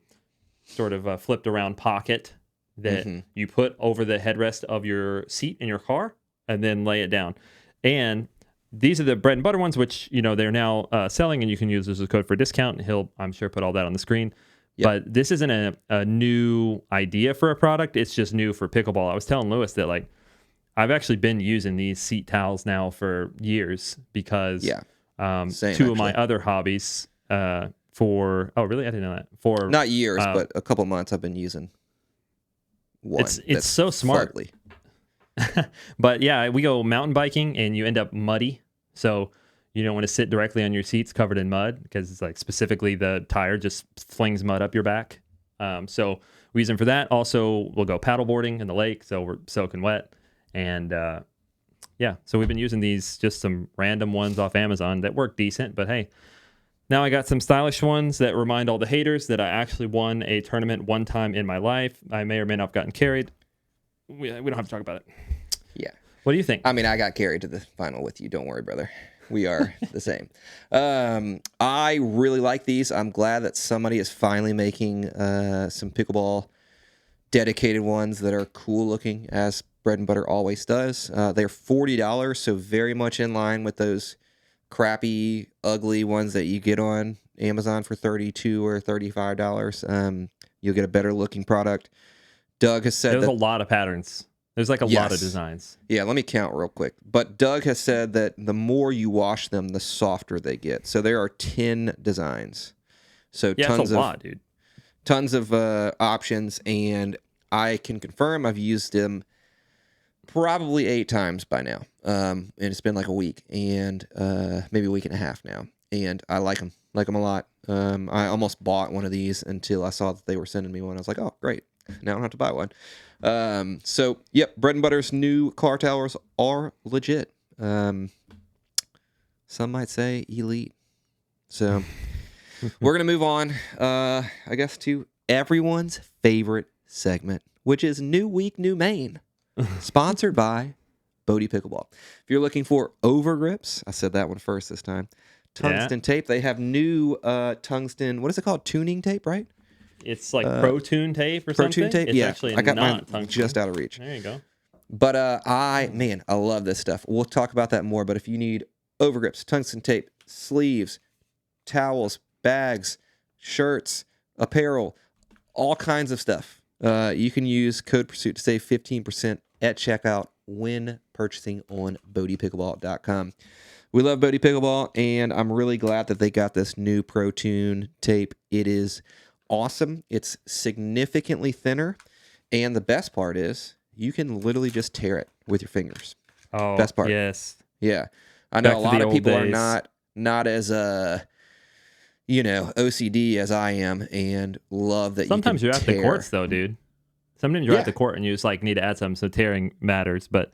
sort of flipped around pocket that you put over the headrest of your seat in your car and then lay it down. And these are the bread and butter ones, which they're now selling, and you can use this as a code for a discount. He'll, I'm sure, put all that on the screen. Yep. But this isn't a new idea for a product. It's just new for pickleball. I was telling Lewis that I've actually been using these seat towels now for years because Same, two of my other hobbies for I didn't know that. For not years, but a couple months I've been using one. It's so smart. Fugly. But yeah, we go mountain biking and you end up muddy. So you don't want to sit directly on your seats covered in mud because it's like specifically the tire just flings mud up your back. So we use them for that. Also, we'll go paddleboarding in the lake, so we're soaking wet. And so we've been using these, just some random ones off Amazon that work decent. But hey, now I got some stylish ones that remind all the haters that I actually won a tournament one time in my life. I may or may not have gotten carried. We don't have to talk about it. Yeah. What do you think? I mean, I got carried to the final with you. Don't worry, brother. We are the same. I really like these. I'm glad that somebody is finally making some pickleball dedicated ones that are cool looking, as bread and butter always does. They're $40, so very much in line with those crappy, ugly ones that you get on Amazon for $32 or $35. You'll get a better looking product. Doug has said there's a lot of patterns. There's like a lot of designs. Yeah, let me count real quick. But Doug has said that the more you wash them, the softer they get. So there are 10 designs. So that's a lot, dude. Tons of options, and I can confirm I've used them probably 8 times by now. And it's been like a week and maybe a week and a half now. And I like them a lot. I almost bought one of these until I saw that they were sending me one. I was like, oh, great. Now I don't have to buy one. So, yep, Bread and Butter's new car towers are legit. Some might say elite. So, we're going to move on, I guess, to everyone's favorite segment, which is New Week, New Main, sponsored by BnB Pickleball. If you're looking for overgrips, I said that one first this time, tungsten tape. They have new tungsten, what is it called? Tuning tape, right? It's like Pro Tune tape or Pro something? Tune tape, It's yeah. actually I got mine tungsten. just out of reach. There you go. But I love this stuff. We'll talk about that more. But if you need overgrips, tungsten tape, sleeves, towels, bags, shirts, apparel, all kinds of stuff, you can use code Pursuit to save 15% at checkout when purchasing on BnBPickleball.com. We love BnB Pickleball, and I'm really glad that they got this new Pro Tune tape. It is awesome. It's significantly thinner, and the best part is you can literally just tear it with your fingers. Oh, best part. Yes. Yeah. I know Back a to lot the of old people days. are not as OCD as I am, and love that Sometimes you you're can at the tear. courts though, dude. Sometimes you're at the court and you just like need to add something, so tearing matters. But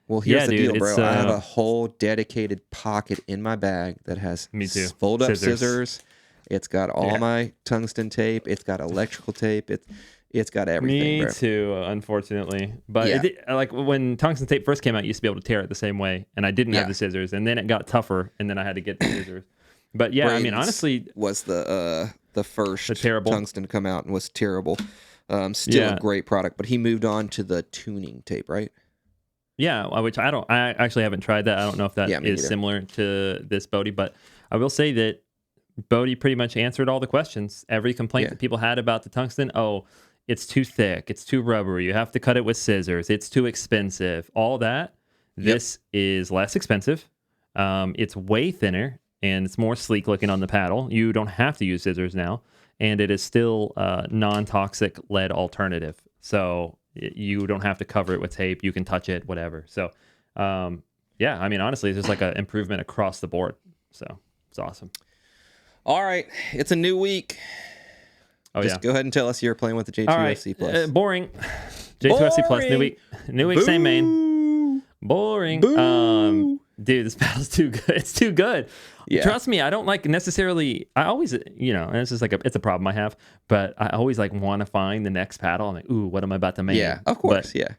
Well, here's yeah, the dude, deal, bro. it's I have a whole dedicated pocket in my bag that has me too. fold-up scissors. It's got all my tungsten tape. It's got electrical tape. It's got everything, Me bro. too, unfortunately. But Yeah. like when tungsten tape first came out, you used to be able to tear it the same way, and I didn't have the scissors, and then it got tougher, and then I had to get the scissors. But yeah, I mean, honestly, was the first terrible tungsten to come out and was terrible. Still a great product, but he moved on to the tuning tape, right? Yeah, which I actually haven't tried that. I don't know if that is similar to this Bodie, but I will say that Bodie pretty much answered all the questions. Every complaint that people had about the tungsten, it's too thick, it's too rubbery, you have to cut it with scissors, it's too expensive, all that. This is less expensive. It's way thinner, and it's more sleek looking on the paddle. You don't have to use scissors now, and it is still a non-toxic lead alternative. So you don't have to cover it with tape. You can touch it, whatever. So, yeah, I mean, honestly, it's just like an improvement across the board. So it's awesome. All right, it's a new week. Just go ahead and tell us you're playing with the J2FC Plus. Boring. J2FC Plus, new week. New week, same main. Boring. Boo. Dude, this battle's too good. It's too good. Yeah. Trust me, I don't like necessarily. I always, and it's just like it's a problem I have. But I always like want to find the next paddle. I'm like, ooh, what am I about to make? Yeah, of course. Yeah.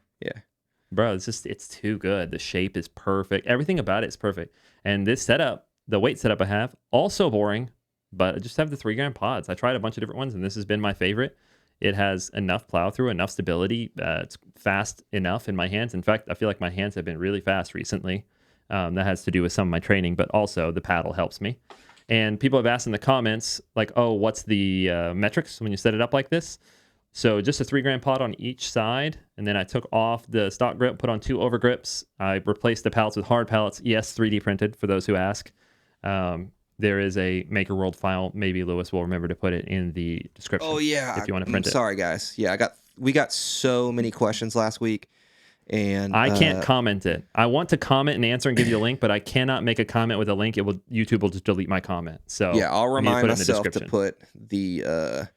Bro, it's too good. The shape is perfect. Everything about it is perfect. And this setup, the weight setup I have, also boring. But I just have the 3-gram pods. I tried a bunch of different ones, and this has been my favorite. It has enough plow through, enough stability. It's fast enough in my hands. In fact, I feel like my hands have been really fast recently. That has to do with some of my training, but also the paddle helps me. And people have asked in the comments, like, oh, what's the metrics when you set it up like this? So just a 3-gram pod on each side, and then I took off the stock grip, put on 2 over grips. I replaced the pallets with hard pallets. Yes, 3D printed, for those who ask. There is a Maker World file. Maybe Lewis will remember to put it in the description. Oh yeah, if you want to print it. Sorry guys. Yeah, we got so many questions last week, and I can't comment it. I want to comment and answer and give you a link, but I cannot make a comment with a link. YouTube will just delete my comment. So yeah, I'll remind myself to put the.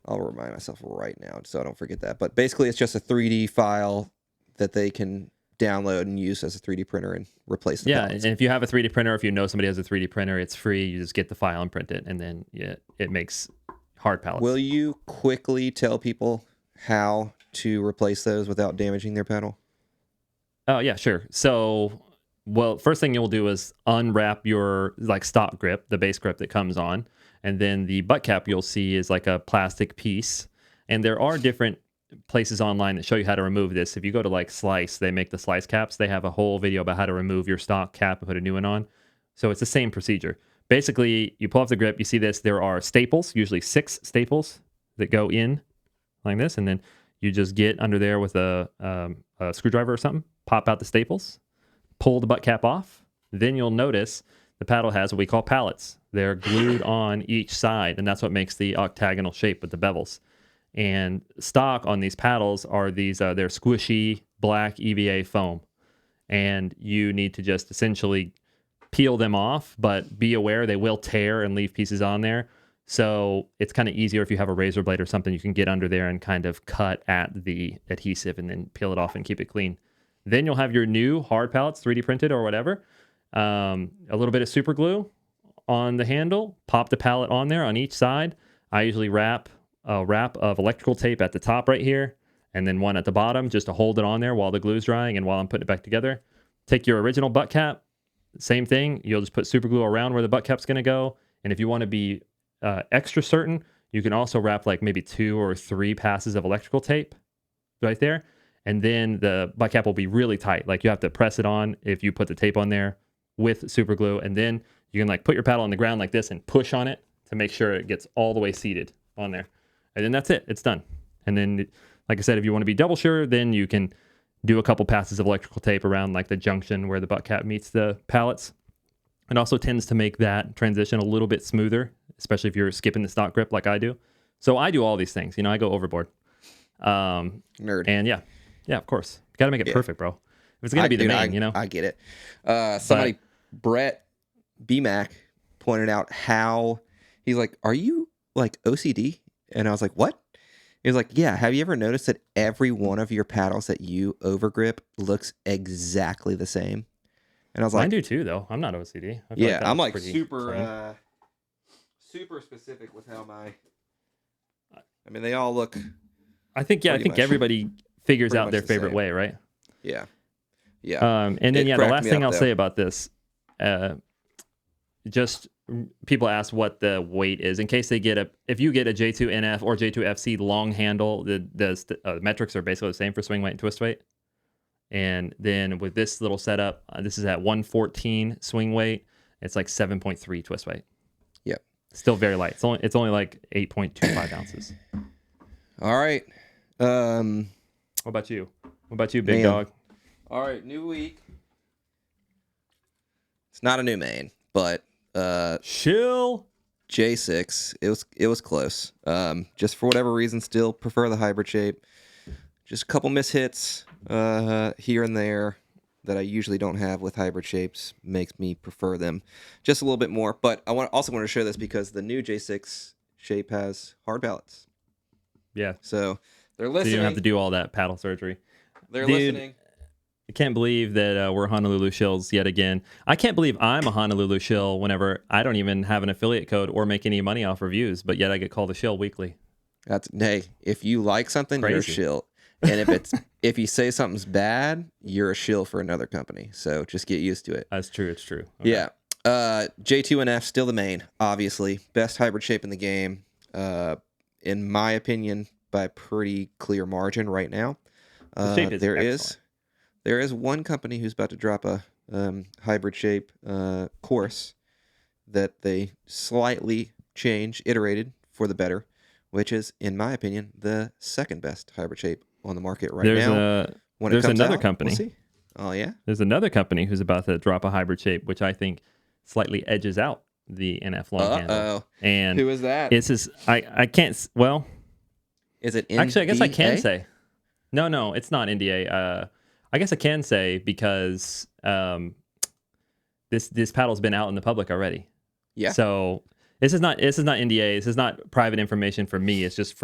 I'll remind myself right now so I don't forget that. But basically, it's just a 3D file that they can download and use as a 3D printer and replace the pallets. And if you have a 3D printer, if you know somebody has a 3D printer, it's free. You just get the file and print it, and then it makes hard pallets. Will you quickly tell people how to replace those without damaging their paddle? Oh, yeah, sure. So, first thing you'll do is unwrap your stock grip, the base grip that comes on, and then the butt cap you'll see is like a plastic piece. And there are different places online that show you how to remove this. If you go to Slice, they make the Slice caps. They have a whole video about how to remove your stock cap and put a new one on. So it's the same procedure. Basically, you pull off the grip, you see this, there are staples, usually 6 staples that go in like this, and then you just get under there with a screwdriver or something, pop out the staples, pull the butt cap off. Then you'll notice the paddle has what we call pallets. They're glued on each side, and that's what makes the octagonal shape with the bevels. And stock on these paddles are they're squishy black EVA foam. And you need to just essentially peel them off, but be aware they will tear and leave pieces on there. So it's kind of easier if you have a razor blade or something, you can get under there and kind of cut at the adhesive and then peel it off and keep it clean. Then you'll have your new hard pallets, 3D printed or whatever. A little bit of super glue on the handle, pop the pallet on there on each side. I usually wrap a wrap of electrical tape at the top right here, and then one at the bottom just to hold it on there while the glue's drying and while I'm putting it back together. Take your original butt cap, same thing. You'll just put super glue around where the butt cap's going to go. And if you want to be extra certain, you can also wrap maybe 2 or 3 passes of electrical tape right there. And then the butt cap will be really tight. You have to press it on if you put the tape on there with super glue. And then you can put your paddle on the ground like this and push on it to make sure it gets all the way seated on there. And then that's it. It's done. And then, like I said, if you want to be double sure, then you can do a couple passes of electrical tape around the junction where the butt cap meets the pallets. It also tends to make that transition a little bit smoother, especially if you're skipping the stock grip like I do. So I do all these things. I go overboard. Nerd. And yeah, of course. Got to make it perfect, bro. If it's going to be the main, I get it. Brett BMac, pointed out how He's like, "Are you like OCD?" And I was like, "What?" He was like, "Yeah. Have you ever noticed that every one of your paddles that you overgrip looks exactly the same?" And I was Mine like, do too, though. I'm not OCD. I feel "Yeah, like that I'm looks like pretty super, clean. super specific with how my. I mean, they all look I think I pretty think much, everybody figures pretty out much their the favorite same. way, right? Yeah, yeah. And then It the cracked last me thing up I'll though. say about this, uh, just people ask what the weight is in case they get if you get a J2 NF or J2 FC long handle, the metrics are basically the same for swing weight and twist weight. And then with this little setup, this is at 114 swing weight. It's like 7.3 twist weight. Yep. Still very light. It's only like 8.25 ounces. All right. What about you? What about you, big Man. dog? All right, new week. It's not a new main, but Chill. J6. It was close. Just for whatever reason, still prefer the hybrid shape. Just a couple mishits here and there that I usually don't have with hybrid shapes makes me prefer them just a little bit more. But I also want to share this because the new J6 shape has hard pallets. Yeah. So they're So listening. you don't have to do all that paddle surgery. They're Dude, listening. I can't believe that we're Honolulu shills yet again. I can't believe I'm a Honolulu shill whenever I don't even have an affiliate code or make any money off reviews, but yet I get called a shill weekly. Hey, if you like something, you're a shill. And if you say something's bad, you're a shill for another company. So just get used to it. That's true. It's true. Okay. Yeah. J2 and F still the main, obviously. Best hybrid shape in the game. In my opinion, by pretty clear margin right now. The shape is excellent. There is one company who's about to drop a hybrid shape course that they slightly iterated for the better, which is, in my opinion, the second best hybrid shape on the market right now. There's another company. We'll see. Oh, yeah? There's another company who's about to drop a hybrid shape, which I think slightly edges out the NF long handle. And who is that? I can't, well. Is it NDA? Actually, I guess I can say. No, it's not NDA. I guess I can say because this paddle's been out in the public already. Yeah. So this is not NDA. This is not private information for me. It's just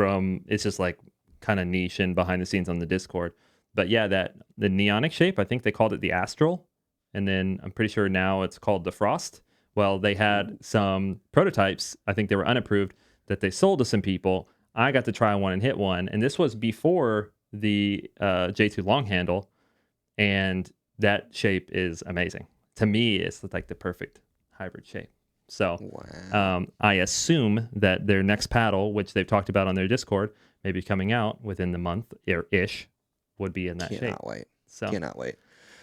like kind of niche and behind the scenes on the Discord. But yeah, the neonic shape, I think they called it the Astral, and then I'm pretty sure now it's called the Frost. Well, they had some prototypes. I think they were unapproved that they sold to some people. I got to try one and hit one, and this was before the J2 long handle, and that shape is amazing. To me, it's like the perfect hybrid shape. So wow. I assume that their next paddle, which they've talked about on their Discord, may be coming out within the month ish, would be in that shape. Cannot wait. So Cannot wait.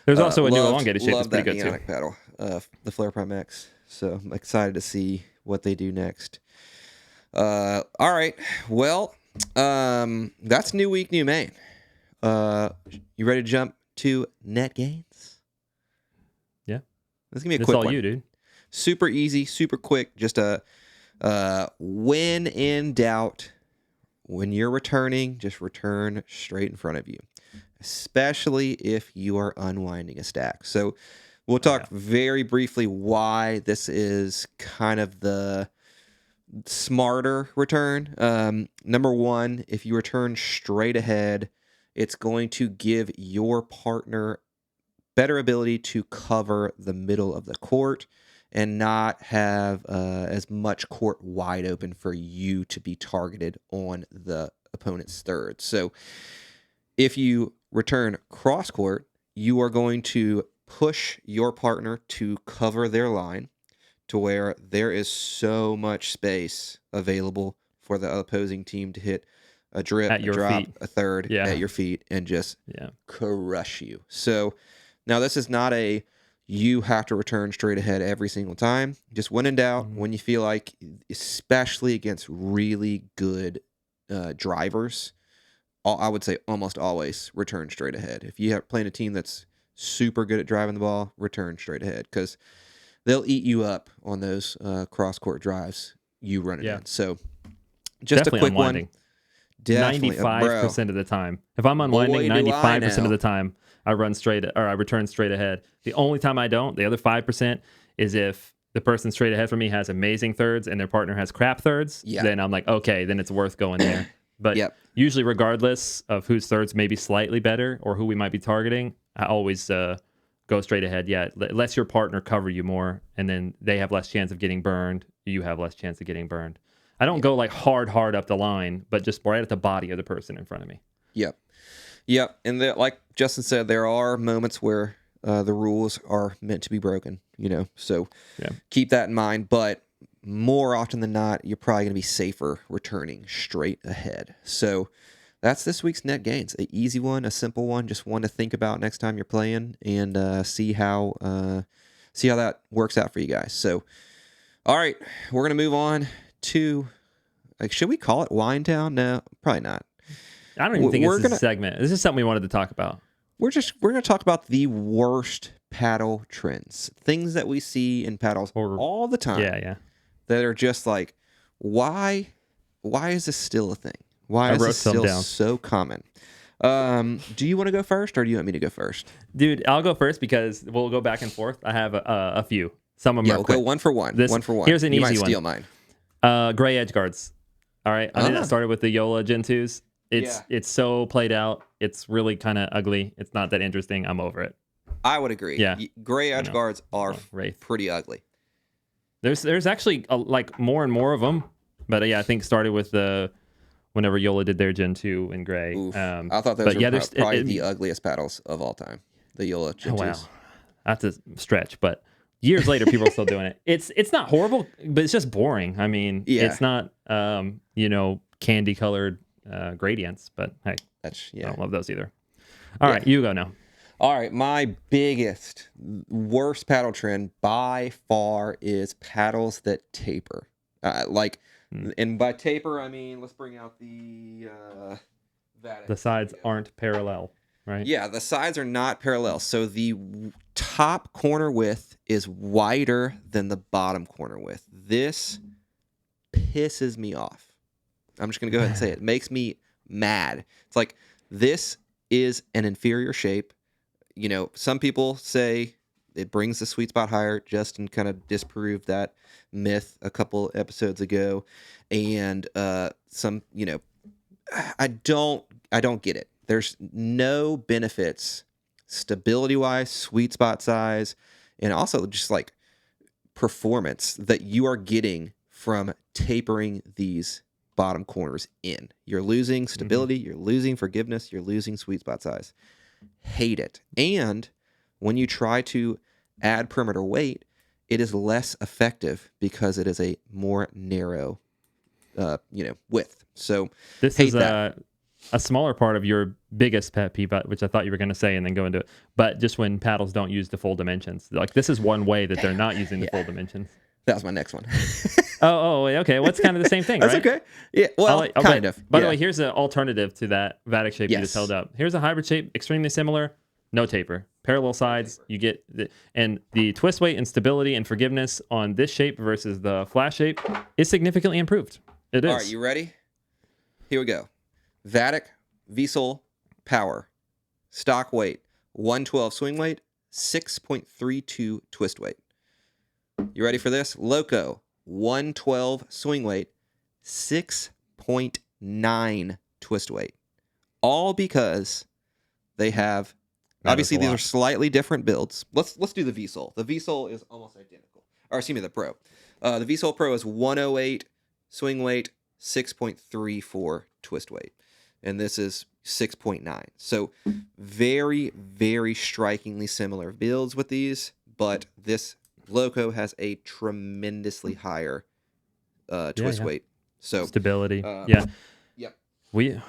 There's also a new elongated shape that's that pretty good neonic too. paddle, the Flare Prime X. So I'm excited to see what they do next. All right. Well, that's new week, new main. You ready to jump to net gains? Yeah. This is gonna be a That's quick all one. you, dude. Super easy, super quick. Just when in doubt, when you're returning, just return straight in front of you, especially if you are unwinding a stack. So we'll talk very briefly why this is kind of the smarter return. Number one, if you return straight ahead, it's going to give your partner better ability to cover the middle of the court and not have as much court wide open for you to be targeted on the opponent's third. So if you return cross court, you are going to push your partner to cover their line to where there is so much space available for the opposing team to hit a drip, At a your drop, feet. a third at your feet and just crush you. So now this is not you have to return straight ahead every single time. Just when in doubt, when you feel like, especially against really good drivers, I would say almost always return straight ahead. If you have playing a team that's super good at driving the ball, return straight ahead because they'll eat you up on those cross-court drives you run it in. So just definitely a quick unwinding. one. Definitely 95% of the time. If I'm unwinding, 95% of the time I return straight ahead. The only time I don't, the other 5%, is if the person straight ahead from me has amazing thirds and their partner has crap thirds, then I'm like, okay, then it's worth going there. But usually, regardless of whose thirds may be slightly better or who we might be targeting, I always go straight ahead. Yeah, lets your partner cover you more, and then they have less chance of getting burned. You have less chance of getting burned. I don't go like hard up the line, but just right at the body of the person in front of me. Yep. And like Justin said, there are moments where the rules are meant to be broken, so keep that in mind. But more often than not, you're probably going to be safer returning straight ahead. So that's this week's net gains. An easy one, a simple one, just one to think about next time you're playing and see how that works out for you guys. So, all right, we're going to move on to, should we call it Wine Town? No, probably not. I don't even think this is a segment. This is something we wanted to talk about. We're going to talk about the worst paddle trends, things that we see in paddles all the time. Yeah. That are just like, why is this still a thing? Why is this still so common? Do you want to go first, or do you want me to go first? Dude, I'll go first because we'll go back and forth. I have a few. Some of them are we'll quick. Go one for one. One for one. Here's an easy one. You might steal mine. Gray edge guards. All right. I think that started with the Yola Gen 2s. It's so played out. It's really kind of ugly. It's not that interesting. I'm over it. I would agree. Yeah. Gray edge guards are pretty ugly. There's actually like more and more of them, but I think started with whenever Yola did their Gen 2 in gray. I thought those were probably the ugliest paddles of all time. The Yola Gen 2s. Wow, that's a stretch, but years later, people are still doing it. It's not horrible, but it's just boring. I mean, it's not candy colored gradients, but hey, I don't love those either. All right, you go now. All right, my worst paddle trend by far is paddles that taper. And by taper, I mean, let's bring out the sides aren't parallel, right? Yeah, the sides are not parallel. So the top corner width is wider than the bottom corner width. This pisses me off. I'm just going to go ahead and say it. It makes me mad. It's like, this is an inferior shape. Some people say it brings the sweet spot higher. Justin kind of disproved that myth a couple episodes ago. And I don't get it. There's no benefits stability-wise, sweet spot size, and also just like performance that you are getting from tapering these bottom corners in. You're losing stability, you're losing forgiveness, you're losing sweet spot size. Hate it. And when you try to add perimeter weight, it is less effective because it is a more narrow width. So this is a smaller part of your biggest pet peeve, which I thought you were going to say and then go into it. But just when paddles don't use the full dimensions, like this is one way that they're not using the full dimensions. That was my next one. Oh, okay. Well, it's kind of the same thing, That's right? okay. Yeah, well, kind of. By the way, here's an alternative to that Vatic shape you just held up. Here's a hybrid shape, extremely similar, no taper. Parallel sides, you get and the twist weight and stability and forgiveness on this shape versus the flash shape is significantly improved. It is. All right, you ready? Here we go. Vatic, V-Sole, power, stock weight, 112 swing weight, 6.32 twist weight. You ready for this? Loco, 112 swing weight, 6.9 twist weight. All because they have, obviously these are slightly different builds. Let's do the V-Sole. The V-Sole is almost identical. Or excuse me, the Pro. The V-Sole Pro is 108 swing weight, 6.34 twist weight. And this is 6.9. So very, very strikingly similar builds with these, but this Loco has a tremendously higher twist weight. So stability. Yep. We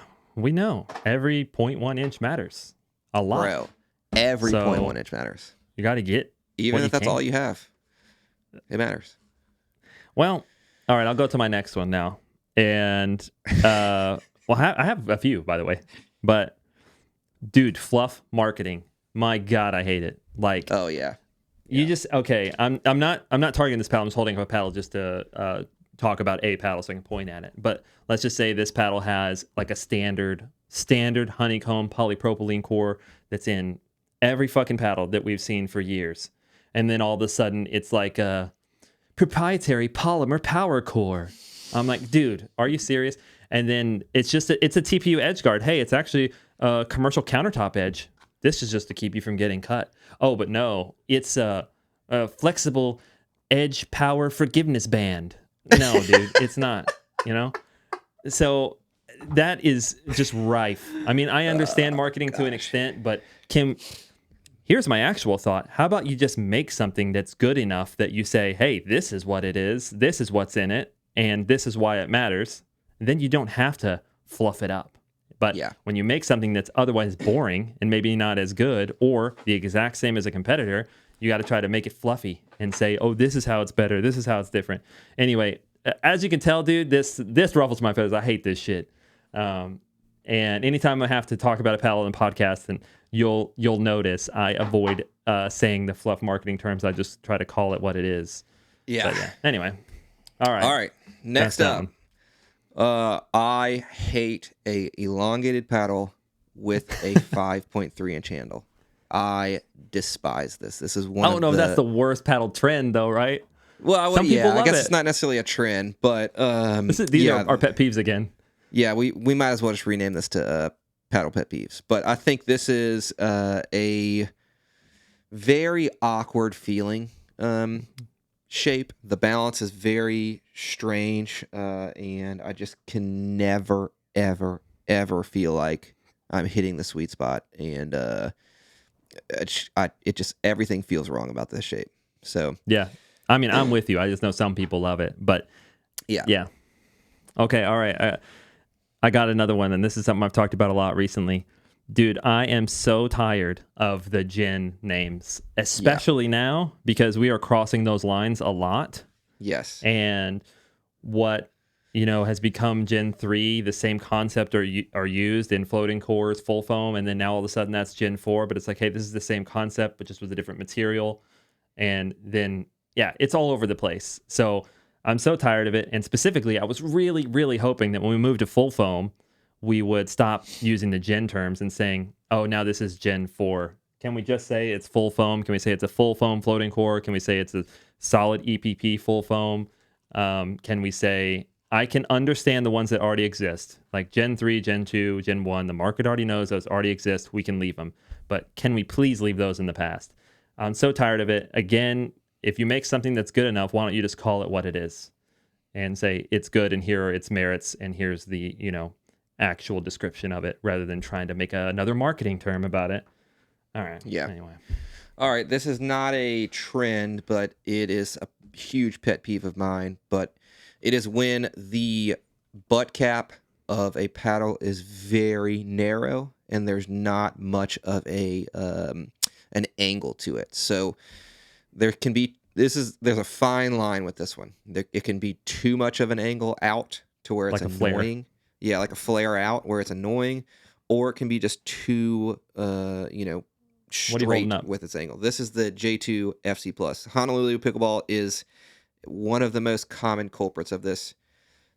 know every 0.1 inch matters a lot. Bro, every 0.1 inch matters. You got to get even if that's all you have. It matters. Well, all right, I'll go to my next one now. And I have a few, by the way. But dude, fluff marketing. My God, I hate it. Like, oh yeah. You just I'm not targeting this paddle. I'm just holding up a paddle just to talk about a paddle so I can point at it. But let's just say this paddle has like a standard honeycomb polypropylene core that's in every fucking paddle that we've seen for years. And then all of a sudden it's like a proprietary polymer power core. I'm like, dude, are you serious? And then it's a TPU edge guard. Hey, it's actually a commercial countertop edge. This is just to keep you from getting cut. Oh, but no, it's a flexible edge power forgiveness band. No, dude, it's not, you know? So that is just rife. I mean, I understand marketing to an extent, but here's my actual thought. How about you just make something that's good enough that you say, hey, this is what it is, this is what's in it, and this is why it matters. And then you don't have to fluff it up. But when you make something that's otherwise boring and maybe not as good or the exact same as a competitor, you got to try to make it fluffy and say, oh, this is how it's better, this is how it's different. Anyway, as you can tell, dude, this ruffles my feathers. I hate this shit. And anytime I have to talk about a paddle in a podcast, and you'll notice I avoid saying the fluff marketing terms. I just try to call it what it is. Yeah. But, anyway. All right. Next up. I hate a elongated paddle with a 5.3 inch handle. I despise this. This is one. Oh no, that's the worst paddle trend, though, right? Well, some people love I guess it. it's not necessarily a trend, but these are our pet peeves again. Yeah, we might as well just rename this to paddle pet peeves. But I think this is a very awkward feeling shape. The balance is very strange, and I just can never, ever, ever feel like I'm hitting the sweet spot. And it just everything feels wrong about this shape. So yeah, I mean, I'm with you. I just know some people love it, but yeah. Okay, all right. I got another one, and this is something I've talked about a lot recently. Dude, I am so tired of the gen names, especially now, because we are crossing those lines a lot. Yes. And what, has become Gen 3, the same concept are used in floating cores, full foam, and then now all of a sudden that's Gen 4, but it's like, hey, this is the same concept, but just with a different material. And then, it's all over the place. So I'm so tired of it. And specifically, I was really, really hoping that when we moved to full foam, we would stop using the gen terms and saying, oh, now this is Gen 4. Can we just say it's full foam? Can we say it's a full foam floating core? Can we say it's a solid EPP full foam? Can we say, I can understand the ones that already exist, like Gen 3, Gen 2, Gen 1. The market already knows those already exist. We can leave them. But can we please leave those in the past? I'm so tired of it. Again, if you make something that's good enough, why don't you just call it what it is and say it's good and here are its merits and here's the, actual description of it rather than trying to make another marketing term about it. All right. Yeah. Anyway. All right. This is not a trend, but it is a huge pet peeve of mine. But it is when the butt cap of a paddle is very narrow and there's not much of an angle to it. So there's a fine line with this one. It can be too much of an angle out to where it's like a annoying. Yeah, like a flare out where it's annoying, or it can be just too, straight with its angle. This is the J2 FC Plus. Honolulu Pickleball is one of the most common culprits of this.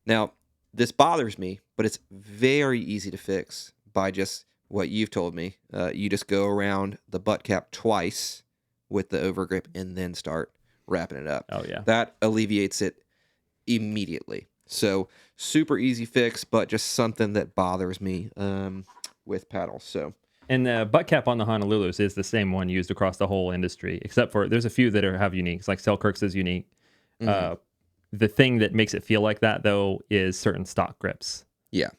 Now, this bothers me, but it's very easy to fix by just what you've told me. You just go around the butt cap twice with the overgrip and then start wrapping it up. Oh, yeah. That alleviates it immediately. So super easy fix, but just something that bothers me with paddles. So, and the butt cap on the Honolulus is the same one used across the whole industry, except for there's a few that have uniques, like Selkirk's is unique. Mm-hmm. The thing that makes it feel like that, though, is certain stock grips. Yeah.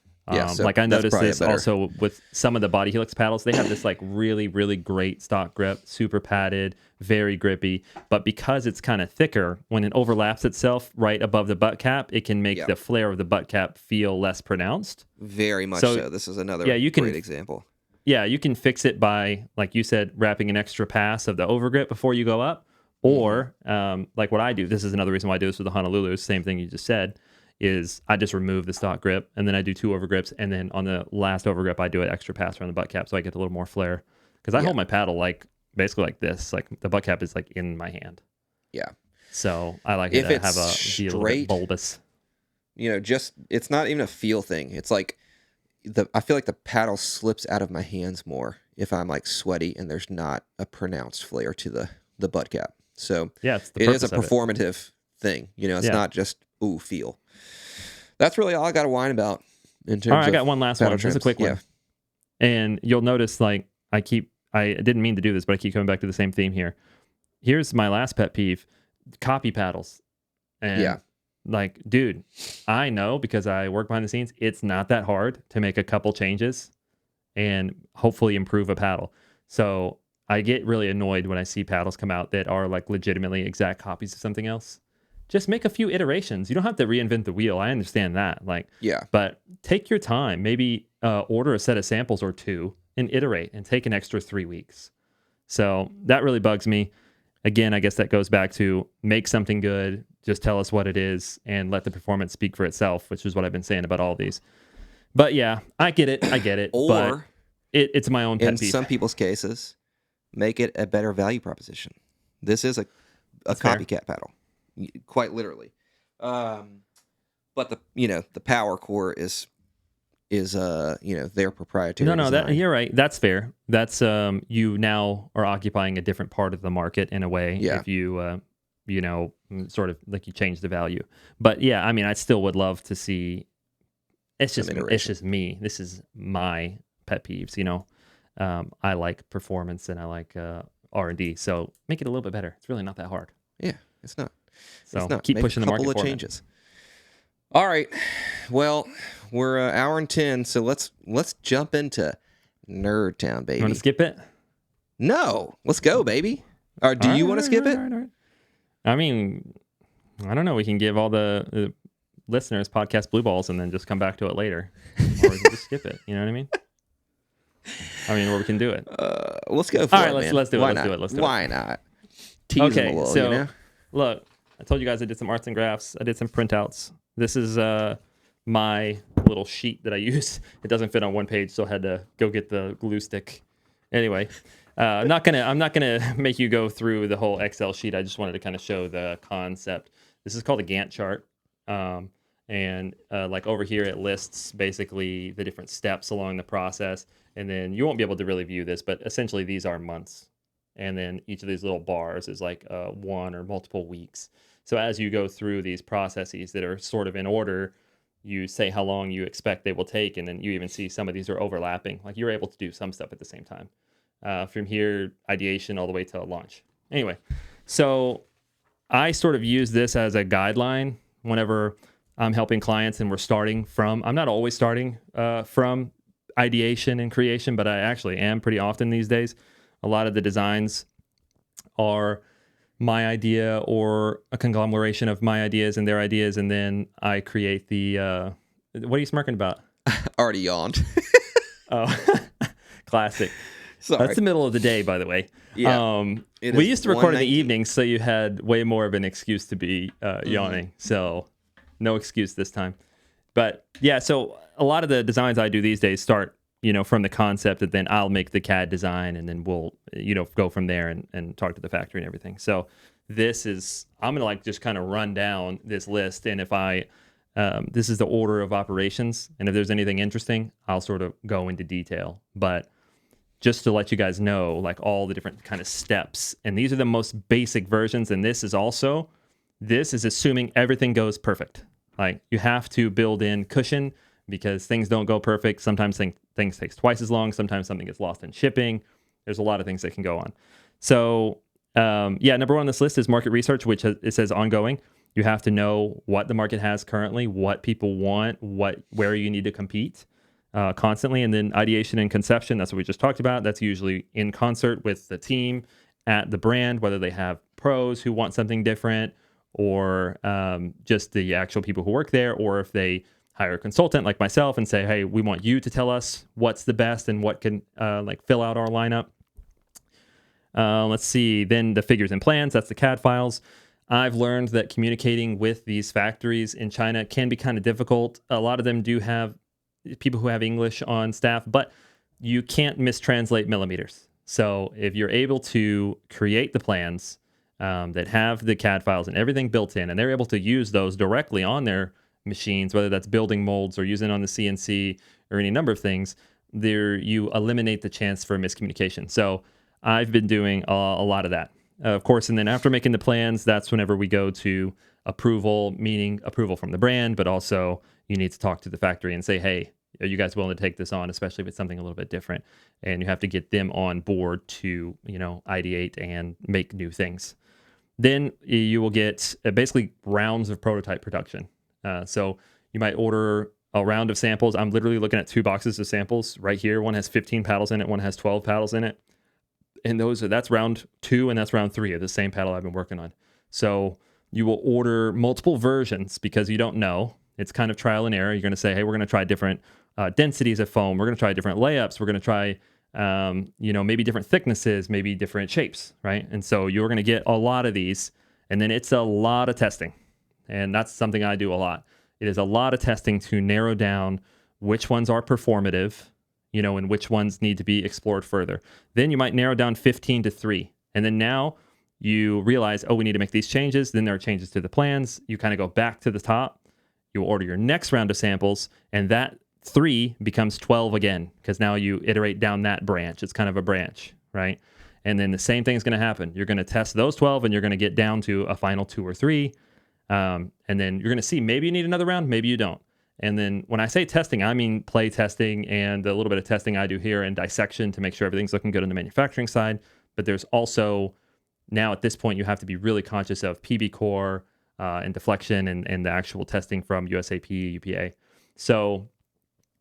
So like I noticed this also with some of the Body Helix paddles. They have this like really, really great stock grip, super padded, very grippy. But because it's kind of thicker, when it overlaps itself right above the butt cap, it can make the flare of the butt cap feel less pronounced. Very much so. This is another great example. Yeah, you can fix it by, like you said, wrapping an extra pass of the overgrip before you go up. Or like what I do, this is another reason why I do this with the Honolulu, same thing you just said, is I just remove the stock grip and then I do two overgrips, and then on the last overgrip I do an extra pass around the butt cap so I get a little more flare. Because I hold my paddle like basically like this, like the butt cap is like in my hand. Yeah. So I like it to have be a little bit bulbous. Just it's not even a feel thing. It's like I feel like the paddle slips out of my hands more if I'm like sweaty and there's not a pronounced flare to the butt cap. So yeah, it's it is a performative thing. You know, it's Yeah. not just feel. That's really all I got to whine about in terms All right, I of got one last paddle one. Just a trims. quick one. And you'll notice, like, I didn't mean to do this, but I keep coming back to the same theme here. Here's my last pet peeve: copy paddles. And like, dude, I know because I work behind the scenes, it's not that hard to make a couple changes and hopefully improve a paddle. So I get really annoyed when I see paddles come out that are like legitimately exact copies of something else. Just make a few iterations. You don't have to reinvent the wheel. I understand that. But take your time. Maybe order a set of samples or two and iterate and take an extra 3 weeks. So that really bugs me. Again, I guess that goes back to make something good, just tell us what it is, and let the performance speak for itself, which is what I've been saying about all these. But yeah, I get it. Or it's my own pet in peeve. some people's cases, make it a better value proposition. This is a copycat paddle, quite literally. But the power core is their proprietary. No, you're right. That's fair. That's you now are occupying a different part of the market in a way. Yeah. If you sort of like you change the value. But yeah, I mean, I still would love to see. It's just me. This is my pet peeves. I like performance and I like R&D. So make it a little bit better. It's really not that hard. Yeah, it's not. So it's not. Keep Make pushing the market a couple of forward. changes. All right. Well, we're an hour and 10, so let's jump into NERDTOWN, baby. You want to skip it? No, let's go, baby. Or do you want to skip it? All right. I mean, I don't know. We can give all the listeners podcast blue balls and then just come back to it later, or we can just skip it. You know what I mean? Or we can do it. Let's go for all it, right, man. let's do it. Why Let's not? do it. Let's do it. Why not? Tease them a little, so look, I told you guys I did some arts and crafts. I did some printouts. This is my little sheet that I use. It doesn't fit on one page, so I had to go get the glue stick. Anyway, I'm not gonna make you go through the whole Excel sheet. I just wanted to kind of show the concept. This is called a Gantt chart, and like over here, it lists basically the different steps along the process. And then you won't be able to really view this, but essentially these are months. And then each of these little bars is like 1 or multiple weeks. So as you go through these processes that are sort of in order, you say how long you expect they will take, and then you even see some of these are overlapping. Like you're able to do some stuff at the same time. From here, ideation all the way to launch. Anyway, so I sort of use this as a guideline whenever I'm helping clients and we're starting from, I'm not always starting from ideation and creation, but I actually am pretty often these days. A lot of the designs are my idea or a conglomeration of my ideas and their ideas, and then I create the what are you smirking about? Already yawned. Oh, classic. Sorry. That's the middle of the day, by the way. Yeah. We used to record in the 1:19. evenings, so you had way more of an excuse to be yawning. So no excuse this time. But yeah, so a lot of the designs I do these days start, from the concept, and then I'll make the CAD design, and then we'll, go from there and talk to the factory and everything. So I'm going to just kind of run down this list. And if this is the order of operations, and if there's anything interesting, I'll sort of go into detail. But just to let you guys know, like all the different kind of steps, and these are the most basic versions. And this is assuming everything goes perfect. Like you have to build in cushion because things don't go perfect. Sometimes things takes twice as long. Sometimes something gets lost in shipping. There's a lot of things that can go on. So number one on this list is market research, which it says ongoing. You have to know what the market has currently, what people want, where you need to compete constantly. And then ideation and conception, that's what we just talked about. That's usually in concert with the team at the brand, whether they have pros who want something different, or just the actual people who work there, or if they hire a consultant like myself and say, hey, we want you to tell us what's the best and what can fill out our lineup. Let's see. Then the figures and plans, that's the CAD files. I've learned that communicating with these factories in China can be kind of difficult. A lot of them do have people who have English on staff, but you can't mistranslate millimeters. So if you're able to create the plans that have the CAD files and everything built in, and they're able to use those directly on their machines, whether that's building molds or using it on the CNC or any number of things, you eliminate the chance for miscommunication. So I've been doing a lot of that, of course. And then after making the plans, that's whenever we go to approval, meaning approval from the brand, but also you need to talk to the factory and say, hey, are you guys willing to take this on, especially if it's something a little bit different? And you have to get them on board to, ideate and make new things. Then you will get basically rounds of prototype production. So you might order a round of samples. I'm literally looking at 2 boxes of samples right here. One has 15 paddles in it. One has 12 paddles in it. And that's round 2 and that's round 3 of the same paddle I've been working on. So you will order multiple versions because you don't know. It's kind of trial and error. You're going to say, hey, we're going to try different densities of foam. We're going to try different layups. We're going to try, maybe different thicknesses, maybe different shapes, right? And so you're going to get a lot of these, and then it's a lot of testing. And that's something I do a lot. It is a lot of testing to narrow down which ones are performative, and which ones need to be explored further. Then you might narrow down 15 to 3. And then now you realize, we need to make these changes. Then there are changes to the plans. You kind of go back to the top. You order your next round of samples, and that 3 becomes 12 again, because now you iterate down that branch. It's kind of a branch, right? And then the same thing is going to happen. You're going to test those 12, and you're going to get down to a final 2 or 3. And then you're going to see maybe you need another round, maybe you don't. And then when I say testing, I mean play testing and a little bit of testing I do here and dissection to make sure everything's looking good on the manufacturing side. But there's also, now at this point, you have to be really conscious of PB core and deflection and the actual testing from USAP, UPA. So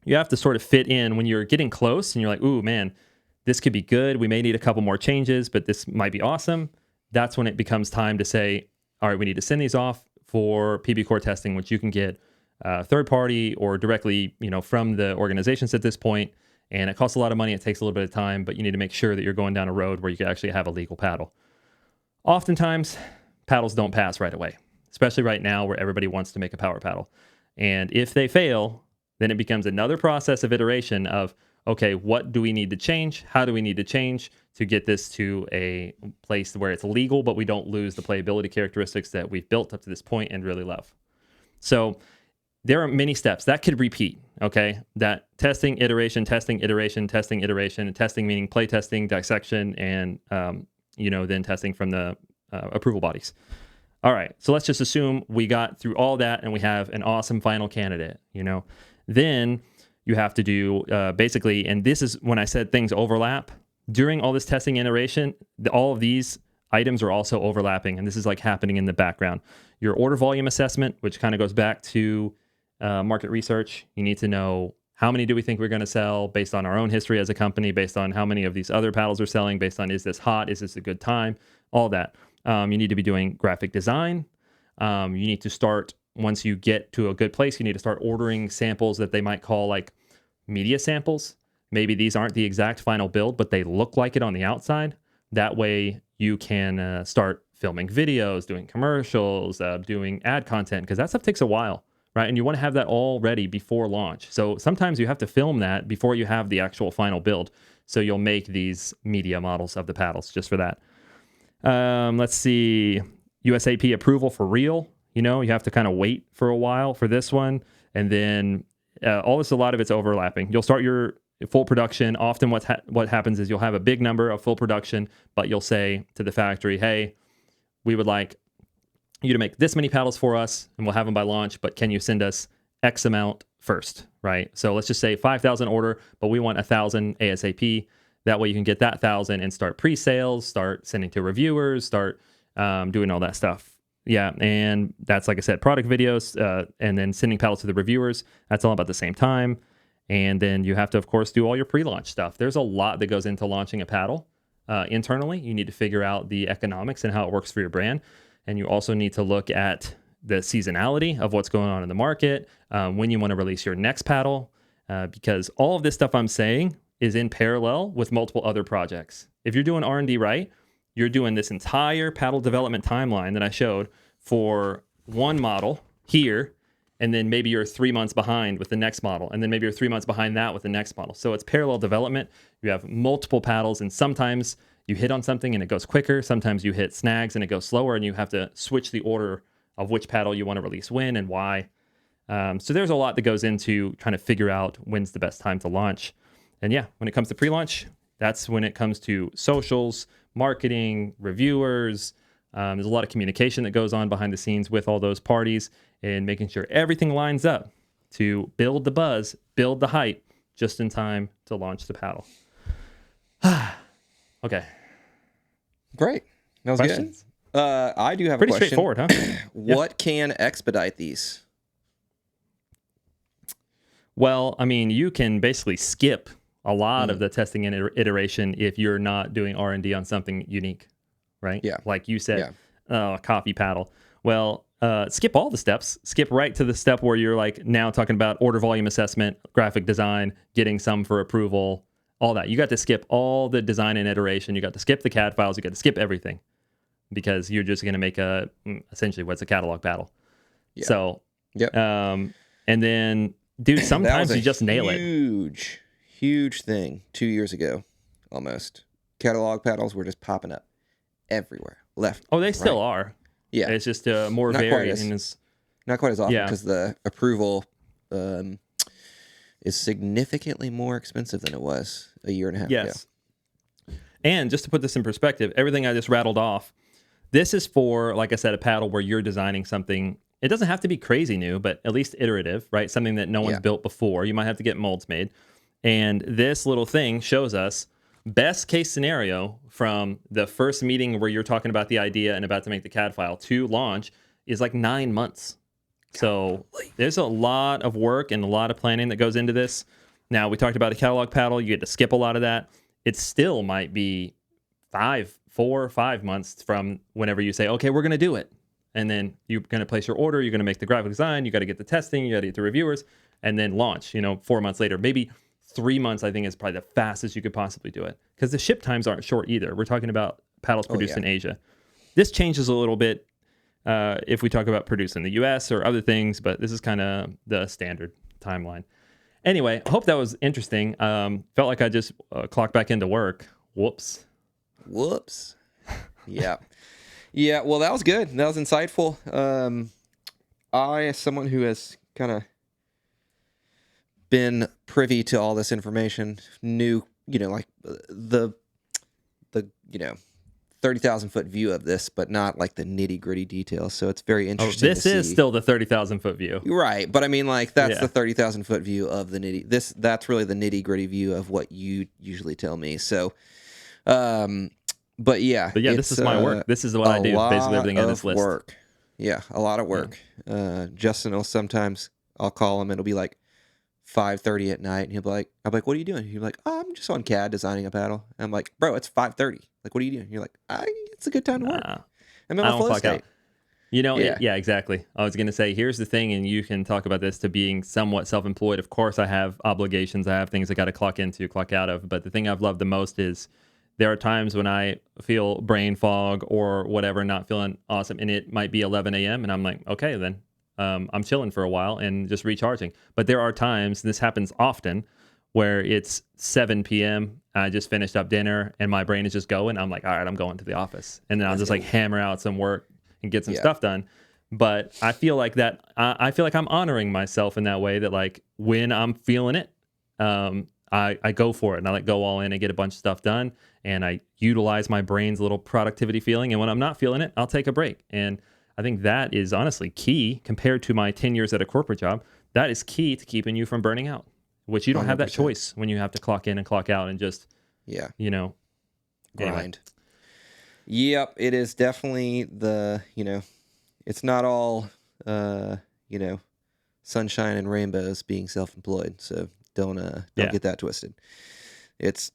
you have to sort of fit in when you're getting close and you're like, ooh, man, this could be good. We may need a couple more changes, but this might be awesome. That's when it becomes time to say, all right, we need to send these off for PB core testing, which you can get third party or directly, from the organizations at this point. And it costs a lot of money. It takes a little bit of time, but you need to make sure that you're going down a road where you can actually have a legal paddle. Oftentimes, paddles don't pass right away, especially right now where everybody wants to make a power paddle. And if they fail, then it becomes another process of iteration of, okay, what do we need to change? How do we need to change to get this to a place where it's legal, but we don't lose the playability characteristics that we've built up to this point and really love? So there are many steps that could repeat, okay? That testing, iteration, testing, iteration, testing, iteration, and testing meaning play testing, dissection, and, then testing from the approval bodies. All right, so let's just assume we got through all that and we have an awesome final candidate, Then you have to do basically, and this is when I said things overlap, during all this testing iteration, all of these items are also overlapping, and this is like happening in the background. Your order volume assessment, which kind of goes back to market research. You need to know how many do we think we're going to sell based on our own history as a company, based on how many of these other paddles are selling, based on is this hot, is this a good time, all that. You need to be doing graphic design. You need to start, once you get to a good place, you need to start ordering samples that they might call like media samples. Maybe these aren't the exact final build, but they look like it on the outside. That way you can start filming videos, doing commercials, doing ad content, because that stuff takes a while, right? And you want to have that all ready before launch. So sometimes you have to film that before you have the actual final build. So you'll make these media models of the paddles just for that. Let's see, USAP approval for real. You have to kind of wait for a while for this one. And then a lot of it's overlapping. You'll start your full production. Often what happens is you'll have a big number of full production, but you'll say to the factory, hey, we would like you to make this many paddles for us, and we'll have them by launch, but can you send us X amount first, right? So let's just say 5,000 order, but we want 1,000 ASAP. That way you can get that 1,000 and start pre-sales, start sending to reviewers, start doing all that stuff. Yeah, and that's, like I said, product videos, and then sending paddles to the reviewers. That's all about the same time. And then you have to, of course, do all your pre-launch stuff. There's a lot that goes into launching a paddle internally. You need to figure out the economics and how it works for your brand. And you also need to look at the seasonality of what's going on in the market, when you want to release your next paddle, because all of this stuff I'm saying is in parallel with multiple other projects. If you're doing R&D right, you're doing this entire paddle development timeline that I showed for one model here, and then maybe you're 3 months behind with the next model, and then maybe you're 3 months behind that with the next model. So it's parallel development. You have multiple paddles, and sometimes you hit on something and it goes quicker. Sometimes you hit snags and it goes slower, and you have to switch the order of which paddle you want to release when and why. So there's a lot that goes into trying to figure out when's the best time to launch. And yeah, when it comes to pre-launch, that's when it comes to socials, marketing, reviewers, There's a lot of communication that goes on behind the scenes with all those parties and making sure everything lines up to build the buzz, build the hype, just in time to launch the paddle. Okay. Great. That was Questions? good. I do have Pretty a question. straightforward, huh? What can expedite these? Well, I mean, you can basically skip a lot of the testing and iteration if you're not doing R&D on something unique, right? Yeah. Like you said, a coffee paddle. Well, skip all the steps. Skip right to the step where you're like now talking about order volume assessment, graphic design, getting some for approval, all that. You got to skip all the design and iteration. You got to skip the CAD files. You got to skip everything because you're just going to make essentially what's a catalog paddle. Yeah. So, yep. And then, dude, sometimes you just nail it. Huge thing 2 years ago, almost. Catalog paddles were just popping up everywhere, left. Oh, they still are. Yeah, it's just more varied. Not quite as often because the approval is significantly more expensive than it was a year and a half ago. And just to put this in perspective, everything I just rattled off, this is for, like I said, a paddle where you're designing something. It doesn't have to be crazy new, but at least iterative, right? Something that no one's built before. You might have to get molds made. And this little thing shows us best case scenario from the first meeting where you're talking about the idea and about to make the CAD file to launch is like 9 months. So there's a lot of work and a lot of planning that goes into this. Now, we talked about a catalog paddle. You get to skip a lot of that. It still might be 4 or 5 months from whenever you say, okay, we're going to do it. And then you're going to place your order. You're going to make the graphic design. You got to get the testing. You got to get the reviewers and then launch, 4 months later, maybe 3 months, I think is probably the fastest you could possibly do it because the ship times aren't short either. We're talking about paddles produced in Asia. This changes a little bit if we talk about produced in the US or other things, but this is kind of the standard timeline. Anyway, I hope that was interesting. Felt like I just clocked back into work. Whoops. Yeah. Yeah, well, that was good. That was insightful. I, as someone who has kind of been privy to all this information, knew, like the 30,000 foot view of this, but not like the nitty gritty details. So it's very interesting. This is still the 30,000 foot view, right? But I mean, like that's the 30,000 foot view of the nitty. That's really the nitty gritty view of what you usually tell me. So, but yeah, this is my work. This is what I do. Basically, everything on this list. Work. Yeah, a lot of work. Justin will sometimes I'll call him and it'll be like 5:30 at night, and he'll be like, "I'm like, what are you doing?" He'll be like, "Oh, I'm just on CAD designing a paddle." And I'm like, "Bro, it's 5:30. Like, what are you doing?" You're like, "It's a good time to work. I'm in a flow state." Yeah, exactly. I was gonna say, here's the thing, and you can talk about this to being somewhat self-employed. Of course, I have obligations. I have things I got to clock into, clock out of. But the thing I've loved the most is there are times when I feel brain fog or whatever, not feeling awesome, and it might be 11 a.m. and I'm like, okay, then. I'm chilling for a while and just recharging. But there are times, this happens often, where it's 7 p.m. I just finished up dinner and my brain is just going. I'm like, all right, I'm going to the office. And then I'll just like hammer out some work and get some stuff done. But I feel like that, I feel like I'm honoring myself in that way that like when I'm feeling it, I go for it and I like go all in and get a bunch of stuff done. And I utilize my brain's little productivity feeling. And when I'm not feeling it, I'll take a break. And I think that is honestly key compared to my 10 years at a corporate job. That is key to keeping you from burning out, which you don't 100%. Have that choice when you have to clock in and clock out and just, grind. Anyway. Yep. It is definitely it's not all, sunshine and rainbows being self-employed. So don't get that twisted. It's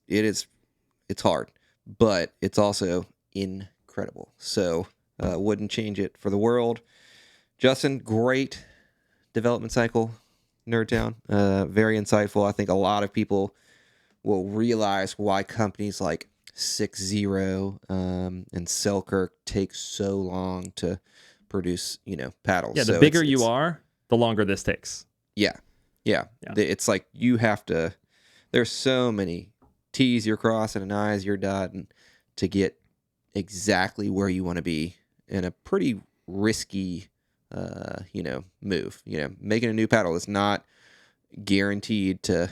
hard, but it's also incredible. So, wouldn't change it for the world. Justin, great development cycle, NERDTOWN. Very insightful. I think a lot of people will realize why companies like 6-0 and Selkirk take so long to produce, paddles. Yeah, the bigger you are, the longer this takes. Yeah. It's like you have to. There's so many T's you're crossing and I's you're dotting to get exactly where you want to be. In a pretty risky, move. Making a new paddle is not guaranteed to,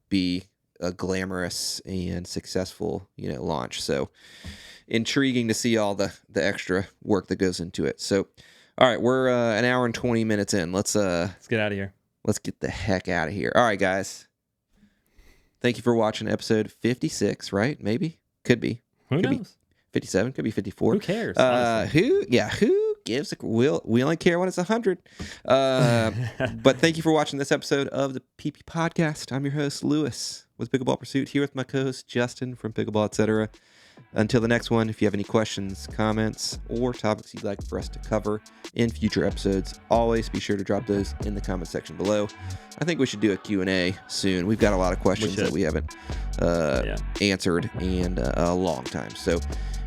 be a glamorous and successful, launch. So intriguing to see all the extra work that goes into it. So, all right, we're an hour and 20 minutes in. Let's get out of here. Let's get the heck out of here. All right, guys. Thank you for watching episode 56, right? Maybe. Could be. Who could knows? Be 57, could be 54. Who cares? Who gives a we only care when it's 100. But thank you for watching this episode of the PP Podcast. I'm your host, Lewis, with Pickleball Pursuit, here with my co-host, Justin from Pickleball, etc. Until the next one, if you have any questions, comments, or topics you'd like for us to cover in future episodes, always be sure to drop those in the comment section below. I think we should do a Q&A soon. We've got a lot of questions that we haven't answered in a long time. So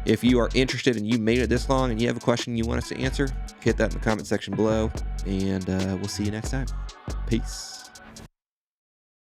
if you are interested and you made it this long and you have a question you want us to answer, hit that in the comment section below, and we'll see you next time. Peace.